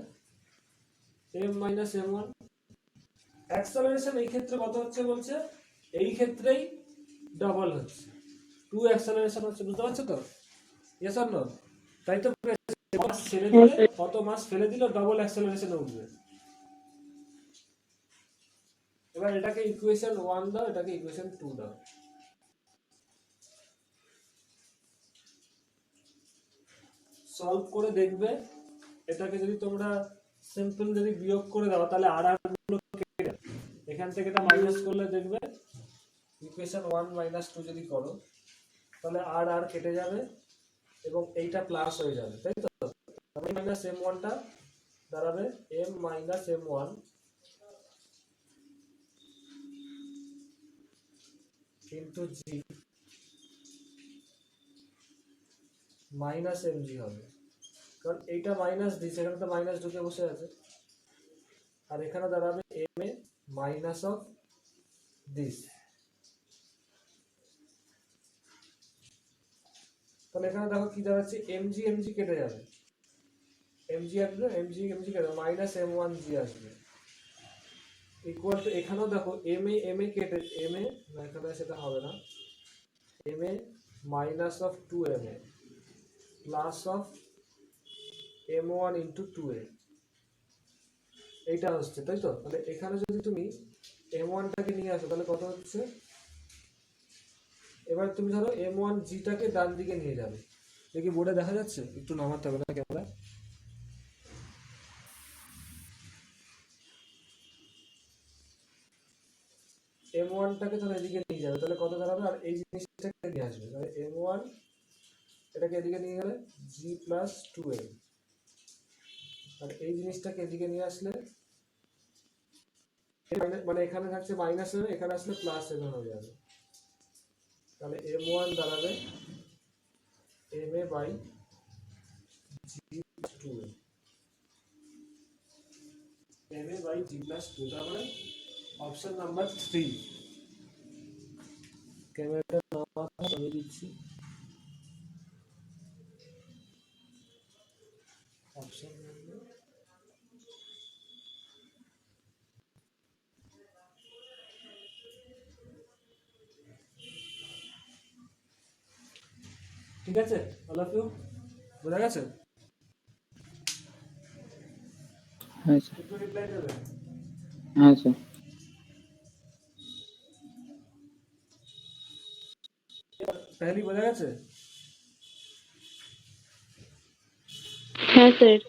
m minus m1। অ্যাক্সেলারেশন এই ক্ষেত্রে কত হচ্ছে বলছে, এই ক্ষেত্রেই ডাবল হচ্ছে, 2 অ্যাক্সেলারেশন হচ্ছে, বুঝতে পারছো তো, ইয়েস অর নো? তাই তো, মাস ছেড়ে দিলে কত মাস ফেলে দিলে ডাবল অ্যাক্সেলারেশনে উঠবে। এবার এটাকে ইকুয়েশন 1 দাও, এটাকে ইকুয়েশন 2 দাও। সলভ করে দেখবে, এটাকে যদি তোমরা সিম্পল যদি বিয়োগ করে দাও তাহলে আর আর গুলো কেটে যাবে, এখান থেকে এটা মাইনাস করলে দেখবে ইকুয়েশন 1 মাইনাস 2 যদি করো তাহলে আর আর কেটে যাবে এবং এইটা প্লাস হয়ে যাবে, তাই তো। মাইনাস m1 টা দাঁড়াবে m minus m1 into g minus mg হবে, কারণ এইটা মাইনাস দিচ্ছে, এখানে তো মাইনাস ঢুকে বসে আছে, আর এখানে দাঁড়াবে m A minus of this. তাহলে এখানে দেখো কি দাঁড়াচ্ছে, mg mg কেটে যাবে, mg আসবে, mg mg কেটে মাইনাস m1g আসবে, ইকুয়াল টু এখানেও দেখো m এ কেটে m এ না, এখানে সেটা হবে না, m A minus of 2m A plus of m1 into 2a, এইটা হচ্ছে, তাই তো। তাহলে এখানে যদি তুমি m1 টাকে নিয়ে আসো তাহলে কত হচ্ছে, এবার তুমি ধরো m1g টাকে ডান দিকে নিয়ে যাবে, দেখি বোর্ডে দেখা যাচ্ছে, একটু নামাতে হবে না ক্যামেরা, m1 টাকে ধরো এদিকে নিয়ে যাবে, তাহলে কত দাঁড়াবে, আর এই জিনিসটাকে নিয়ে আসবে, তাহলে m1 এটাকে এদিকে নিয়ে গেলে g প্লাস 2a, আর এই জিনিসটাকে এদিকে নিয়ে আসলে মানে এখানে থাকছে মাইনাস 7, এখানে আসলে প্লাস 7 হয়ে যাবে, তাহলে m1 দাঁড়াবে ma by g plus 2a, ma by g plus 2, তাহলে অপশন নাম্বার 3। ক্যামেরাটা নামাতে আমি দিচ্ছি, অপশন নাম্বার ঠিক আছে, অল অফ ইউ বোঝা গেছে? হ্যাঁ স্যার। একটু রিপ্লাই দেবে, হ্যাঁ স্যার। पहली বোঝা গেছে? হ্যাঁ স্যার।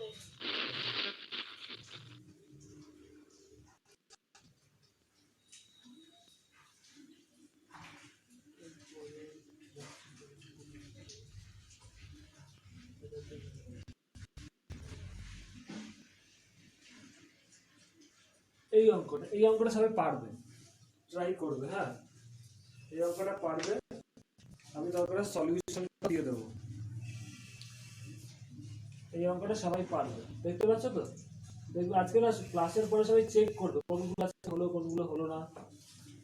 এই অঙ্কটা সবাই পারবে, ট্রাই করবে, হ্যাঁ এই অঙ্কটা পারবে, আমি দরকার সলিউশন দিয়ে দেবো, এই অঙ্কটা সবাই পারবে, দেখতে পাচ্ছ তো। দেখবে আজকে না ক্লাসের পরে সবাই চেক করবে কোনগুলো আজকে হলো কোনগুলো হলো না,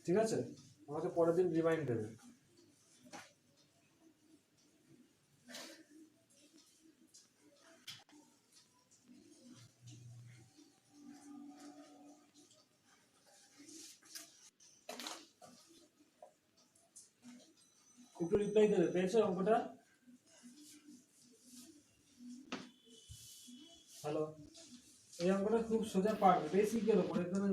ঠিক আছে, আমাকে পরের দিন রিমাইন্ড দেবে। একটু রিপ্লাই দেবে, পেয়েছো অঙ্কটা? হ্যালো, এই অঙ্কটা খুব সোজা পারবে, বেসিকের উপর, এখানে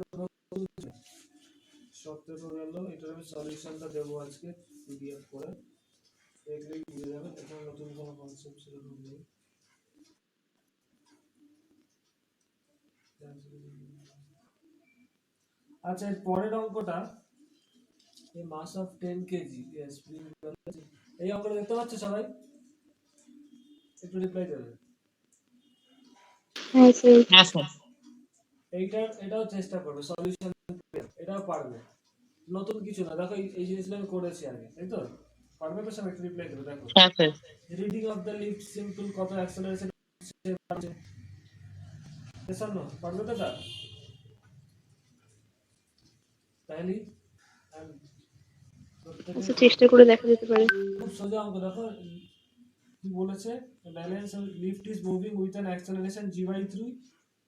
সতেরো গেল, এটার আমি সলিউশনটা দেবো আজকে পিডিএফ করে, দেখলেই বুঝে যাবে, এখানে নতুন কোনো কনসেপ্ট সেরকম নেই। আচ্ছা, এর পরের অঙ্কটা, এই মাস অফ 10 কেজি, এই অঙ্কটা দেখতে পাচ্ছ সবাই? একটু রিপ্লাই দেবে। হ্যাঁ স্যার। হ্যাঁ স্যার। এটাও চেষ্টা করবে, সলিউশন এটাও পারবে, নতুন কিছু না। দেখো এই জিনিসগুলো আমি করেছি আগে, তাই তো? পারবে তো সব? একটু রিপ্লাই দেবে। দেখো, হ্যাঁ sir. Reading of the lift simple কত অ্যাক্সেলারেশন নো পারবে তো? তাহলে আচ্ছা, চেষ্টা করে দেখা যেতে পারে। খুব সোজা অঙ্ক। দেখো কি বলেছে, balance lift is moving with an acceleration g/3,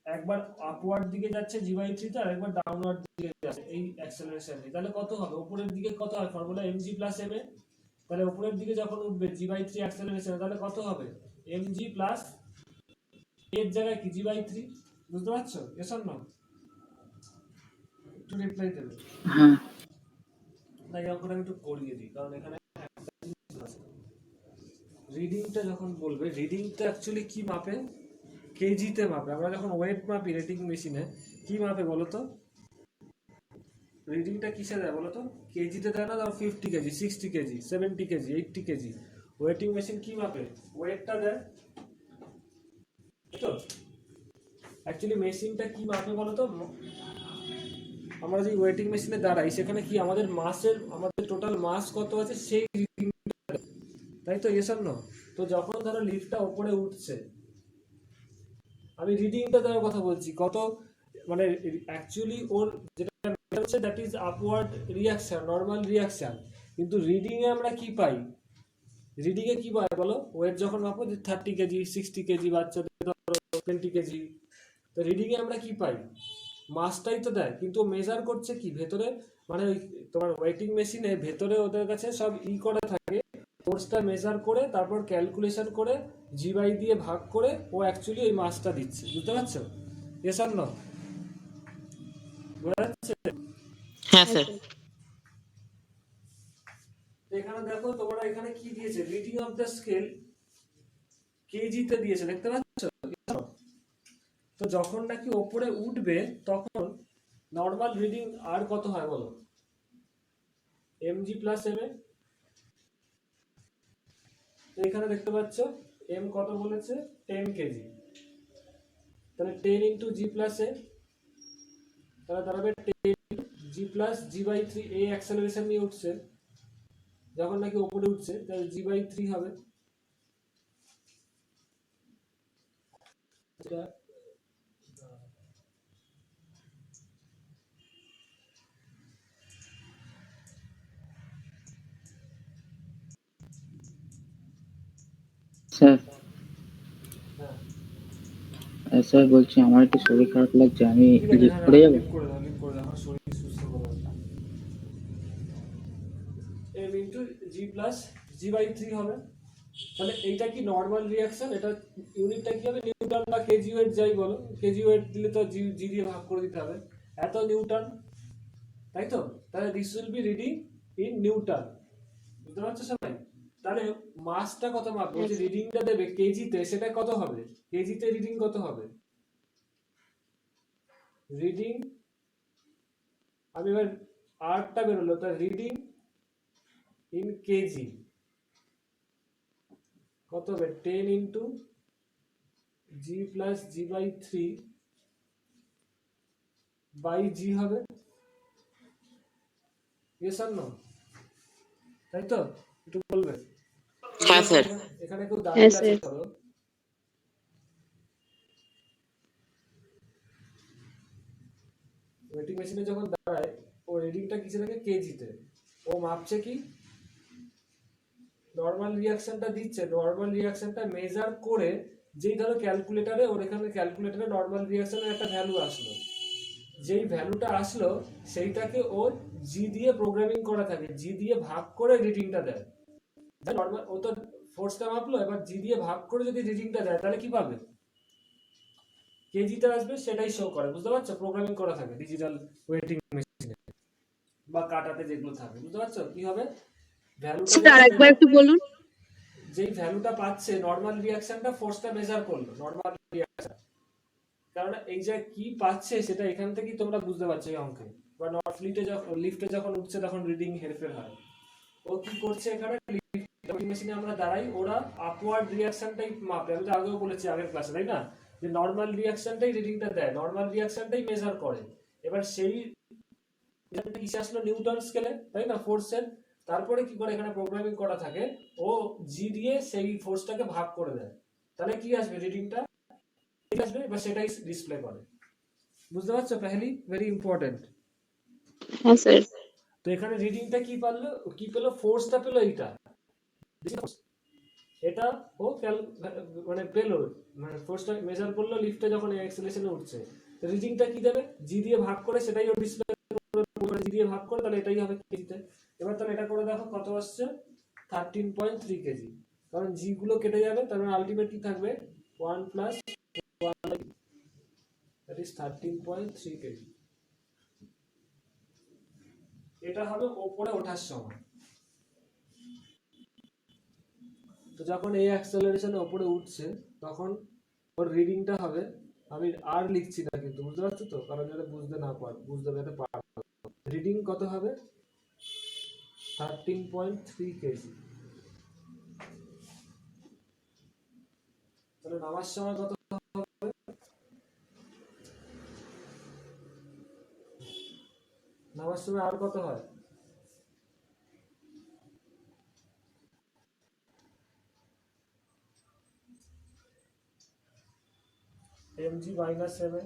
একবার আপওয়ার্ড দিকে যাচ্ছে g/3 তে, আর একবার ডাউনওয়ার্ড দিকে যাচ্ছে এই অ্যাক্সেলারেশনে। তাহলে কত হবে? উপরের দিকে কত হয়? Formula mg + ma। তাহলে উপরের দিকে যখন উঠবে g/3 অ্যাক্সেলারেশন, তাহলে কত হবে? mg প্লাস এর জায়গায় কি g/3। বুঝতে পারছো? Yes or no? একটু রিপ্লাই দেবে। হ্যাঁ না, এই অঙ্কটা আমি একটু করিয়ে দিই, কারণ এখানে রিডিংটা যখন বলবে, রিডিংটা অ্যাকচুয়ালি কি মাপে? কেজিতে মাপে। আমরা যখন ওয়েট মাপি রেটিং মেশিনে, কি মাপে বলো তো? রিডিংটা কিসে দেয় বলো তো? কেজিতে দেয় না? ধরো 50 KG, 60 KG, 70 KG, 80 KG. Waiting machine কি মাপে? ওয়েটটা দেয় তো। অ্যাকচুয়ালি মেশিনটা কি মাপে বলো তো? আমরা যে ওয়েটিং মেশিনে দাঁড়াই, সেখানে কি আমাদের মাসের, আমাদের টোটাল মাস কত আছে সেই রিডিং, তাই তো? এসব না? তো যখন ধরো লিফটটা উপরে উঠছে, আমি রিডিংটা দেওয়ার কথা বলছি, কত মানে অ্যাকচুয়ালি ওর যেটা হচ্ছে that is upward reaction, normal reaction. কিন্তু রিডিং এ আমরা কি পাই? রিডিং এ কি পাই বলো? ওয়েট যখন মাপো যে 30 কেজি, 60 কেজি, বাচ্চাদের ধরো 20 কেজি, তো রিডিং এ আমরা কি পাই? মাসটাই তো দেয়, কিন্তু মেজার করছে কি ভেতরে, মানে ওই তোমার ওয়েটিং মেশিনে ভেতরে ওদের কাছে সব করা থাকে, ফোর্সটা মেজার করে, তারপর ক্যালকুলেশন করে জি/, দিয়ে ভাগ করে ও অ্যাকচুয়ালি ওই মাসটা দিচ্ছে। বুঝতে পারছো? এস আর নো? বোঝা যাচ্ছে? হ্যাঁ স্যার। এখানে দেখো, তোমরা এখানে কি দিয়েছে? রিডিং অফ দ্য স্কেল কেজিতে দিয়েছে, দেখতে পাচ্ছ? তো যখন নাকি ওপরে উঠবে, তখন নর্মাল রিডিং আর কত হয় বলো? mg + ma। এখানে দেখতে পাচ্ছ m কত বলেছে? 10 কেজি। তাহলে 10 × g + a, তাহলে দাঁড়াবে 10 g + g/3। এই অ্যাক্সেলারেশন নিয়ে উঠছে, যখন নাকি উপরে উঠছে, তাহলে g/3 হবে। স্যার। হ্যাঁ, স্যার বলছি আমার একটু শরীর খারাপ লাগছে, আমি ঠিক আছে, লিভ হ্যাঁ, করে যাবো? লিভ করে দাও, লিভ করে দাও, আমার শরীর সুস্থ করে দাও। m × g + g/3 হবে। তাহলে এইটা কি নর্মাল রিয়াকশন? এটা ইউনিটটা কি হবে? নিউটন বা কেজি ওয়েট যাই বলো। কেজি ওয়েট দিলে তো জি দিয়ে ভাগ করে দিতে হবে, এত নিউটন, তাই তো? তাহলে this will be reading in Newton. বুঝতে পারছো সবাই? তাহলে মাসটা কত মাপবো? যে রিডিংটা দেবে কেজিতে, সেটা কত হবে? কেজিতে রিডিং কত হবে? রিডিং, আমি এবার আরটা বেরোলো, তার রিডিং ইন কেজি কত হবে? 10 × g + g/3 / g হবে। Yes or no? তাই তো? একটু বলবে? হ্যাঁ স্যার। এখানে কেউ দাঁড়িয়ে আছে স্যার। ধরো, ওয়েটিং মেশিনে যখন দাঁড়ায়, ও রিডিংটা কিসে থাকে? কেজিতে। ও মাপছে কি? নর্মাল রিয়াকশনটা দিচ্ছে, নর্মাল রিয়াকশনটা মেজার করে, যেই ধরো ক্যালকুলেটরে, ওর এখানে ক্যালকুলেটরে নর্মাল রিয়াকশনের একটা ভ্যালু আসলো, যেই ভ্যালুটা আসলো সেইটাকে ও জি দিয়ে প্রোগ্রামিং করা থাকে, জি দিয়ে ভাগ করে রিডিংটা দেয়। নর্মাল ও তো ফোর্সটা মাপলো, এবার জি দিয়ে ভাগ করে যদি রিডিংটা দেয়, তাহলে কি পাবে? কেজিতে আসবে, সেটাই শো করে। বুঝতে পারছো? প্রোগ্রামিং করা থাকে ডিজিটাল ওয়েটিং মেশিনে বা কাটাতে যেগুলো থাকে। বুঝতে পারছো কি হবে? স্যার আরেকবার একটু বলুন। যেই ভ্যালুটা পাচ্ছে, নর্মাল রিয়াকশনটা ফোর্সটা মেজার করলো, নর্মাল রিয়াকশন কারণ এই যে কি পাচ্ছে সেটা এখান থেকেই তোমরা বুঝতে পারছো এই অঙ্কে। বা নট লিফটে যখন উঠছে তখন রিডিং হেরফের হয়। ও কি করছে এখানে, মেশিনে আমরা দাঁড়াই, ওরা আপওয়ার্ড রিঅ্যাকশনটাই মাপে। আমি তো আগেও বলেছি আগের ক্লাসে, তাই না, যে নর্মাল রিঅ্যাকশনটাই রিডিংটা দেয়, নর্মাল রিঅ্যাকশনটাই মেজার করে। এবার সেই কিসে আসলো, নিউটন স্কেলে, তাই না, ফোর্সের। তারপরে কি করে এখানে প্রোগ্রামিং করা থাকে, ও জি দিয়ে সেই ফোর্সটাকে ভাগ করে দেয়, তাহলে কি আসবে, রিডিংটা আসবে, এবার সেটাই ডিসপ্লে করে। বুঝতে পারছো পেহলি, ভেরি ইম্পর্টেন্ট। হ্যাঁ স্যার। তো এখানে রিডিংটা কি পেলো, ফোর্সটা পেলো, এটা ও মানে পেলো, মানে ফোর্সটা মেজার করলো লিফটে যখন অ্যাক্সেলারেশনে উঠছে। রিডিংটা কি দেবে, জি দিয়ে ভাগ করে, সেটাই ও ডিসপ্লে করে, জি দিয়ে ভাগ করে, তাহলে এটাই হবে কেজিতে। এবার তাহলে এটা করে দেখো কত আসছে, 13.3 কেজি। কারণ জি গুলো কেটে যাবে, তার মানে আলটিমেটলি থাকবে 1 প্লাস 1, দ্যাট ইজ 13.3 কেজি। এটা হবে ওপরে ওঠার সময়। তো যখন এই অ্যাক্সেলারেশনে উপরে উঠছে তখন ওর রিডিংটা হবে, আমি আর লিখছি না কিন্তু, বুঝতে পারছো তো, কারণ যাতে বুঝতে পারো রিডিং কত হবে, 13.3 কেজি। তাহলে নামার সময় কত হবে, নামার সময় আর কত হয়, mg মাইনাস m এ।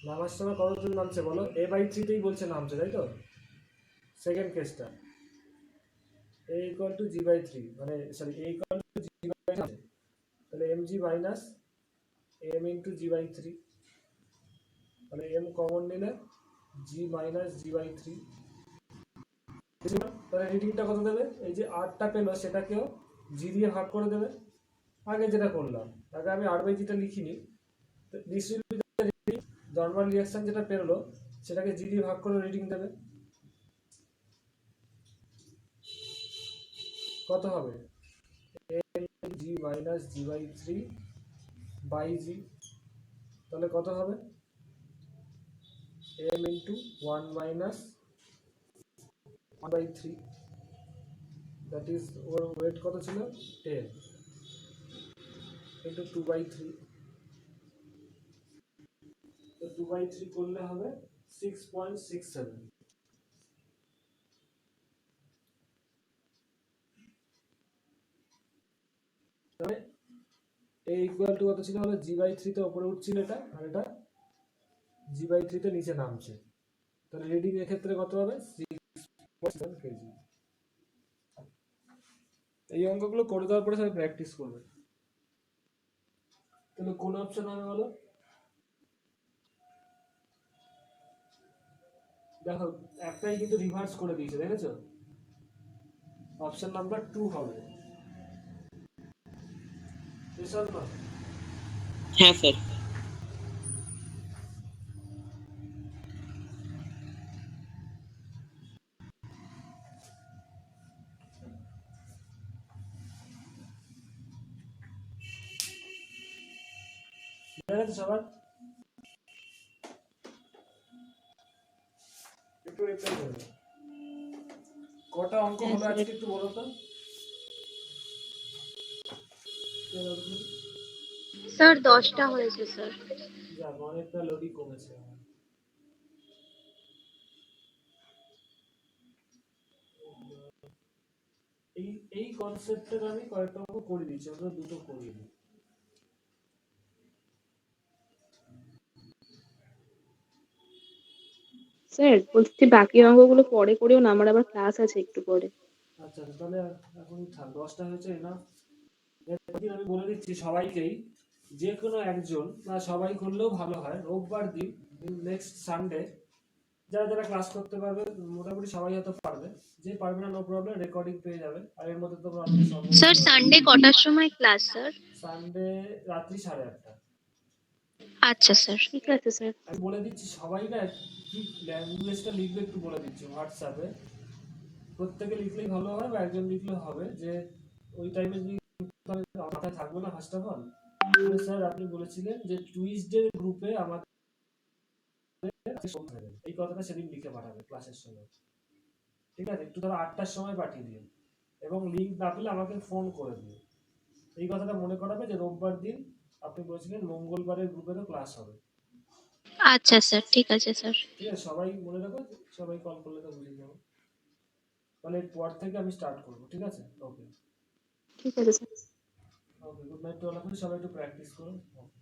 নামার সময় কতজন নামছে বলো, a/3 তেই বলছে নামছে, তাই তো, সেকেন্ড কেসটা a ইকুয়াল টু g/3, মানে sorry a equal to g/3, তাহলে mg minus m into g/3, তাহলে m কমন নিলে g মাইনাস g/3। তাহলে রিডিংটা কত দেবে, এই যে 8টা পেলো সেটাকেও g দিয়ে ভাগ করে দেবে, আগে যেটা করলাম। আগে আমি r/g-টা লিখিনি, নর্মাল রিঅ্যাকশন যেটা পেরোলো সেটাকে জি দিয়ে ভাগ করে রিডিং দেবে, কত হবে, g মাইনাস g/3 বাই জি, তাহলে কত হবে, m into 1 minus 1/3, that is ওর ওয়েট কত ছিল, 10 ইন্টু 2/3, তো 2/3 করলে হবে 6.67। তাহলে a ইকুয়াল টু কত ছিল হলো, g/3 তে উপরে উঠছিল এটা, আর এটা g/3 তে নিচে নামছে, তাহলে রিডিং এর ক্ষেত্রে কত হবে, 6.7 কেজি। এই অঙ্কগুলো করে দেওয়ার পরে সবাই প্র্যাকটিস করবে। তাহলে কোন অপশন হবে বলো, দেখো একটাই কিন্তু রিভার্স করে দিয়েছে, দেখেছো, অপশন নাম্বার 2 হবে। হ্যাঁ স্যার। দেখেছো সবার, একটু রিপ্লাই করবে। কটা অঙ্ক হলো আজকে একটু বলো তো, স্যার 10টা হয়েছে স্যার। যাক অনেকটা লোডই কমেছে আমার। এই কনসেপ্টের আমি কয়েকটা অঙ্ক করে দিচ্ছি, আমরা দুটো করিয়ে দিই। স্যার বলছি বাকি অঙ্কগুলো পরে করিও না, আমার আবার ক্লাস আছে একটু পরে। আচ্ছা তাহলে এখন 10টা হয়েছে না, এরপর আমি বলে দিচ্ছি সবাইকেই, যে কোনো একজন বা সবাই করলেও ভালো হয়, রোববার দিন নেক্সট সানডে যারা যারা ক্লাস করতে পারবে, মোটামুটি সবাই হয়তো পারবে, যে পারবে না নো প্রবলেম, রেকর্ডিং পেয়ে যাবে। আর এর মধ্যে তোমরা অনেক স্যার সানডে কটার সময় ক্লাস স্যার? সানডে রাত্রি 8:30। আচ্ছা স্যার। ঠিক আছে স্যার। আমি বলে দিচ্ছি সবাই না কি ল্যাঙ্গুয়েজটা লিখবে একটু বলে দিচ্ছি হোয়াটসঅ্যাপে, প্রত্যেকে লিখলেই ভালো হয় বা একজন লিখলেও হবে, যে ওই টাইমে যদি তাহলে আমার মাথায় থাকবে না ফার্স্ট অফ অল। স্যার আপনি বলেছিলেন যে টুইসডে গ্রুপে আমাদের এই কথাটা সেদিন লিখে পাঠাবে ক্লাসের সময়, ঠিক আছে? একটু ধরো 8টার সময় পাঠিয়ে দিন, এবং লিঙ্ক না পেলে আমাকে ফোন করে দিন। এই কথাটা মনে করাবে যে রোববার দিন আপনি বলেছিলেন মঙ্গলবারের গ্রুপেরও ক্লাস হবে। আচ্ছা স্যার, ঠিক আছে স্যার। ঠিক আছে, সবাই মনে রাখো, সবাই কল করলে তো বুঝে যাবো। তাহলে এরপর থেকে আমি স্টার্ট করবো, ঠিক আছে? ওকে ঠিক আছে sir. Okay, good night to all of you, সবাই একটু প্র্যাকটিস করুন। ওকে।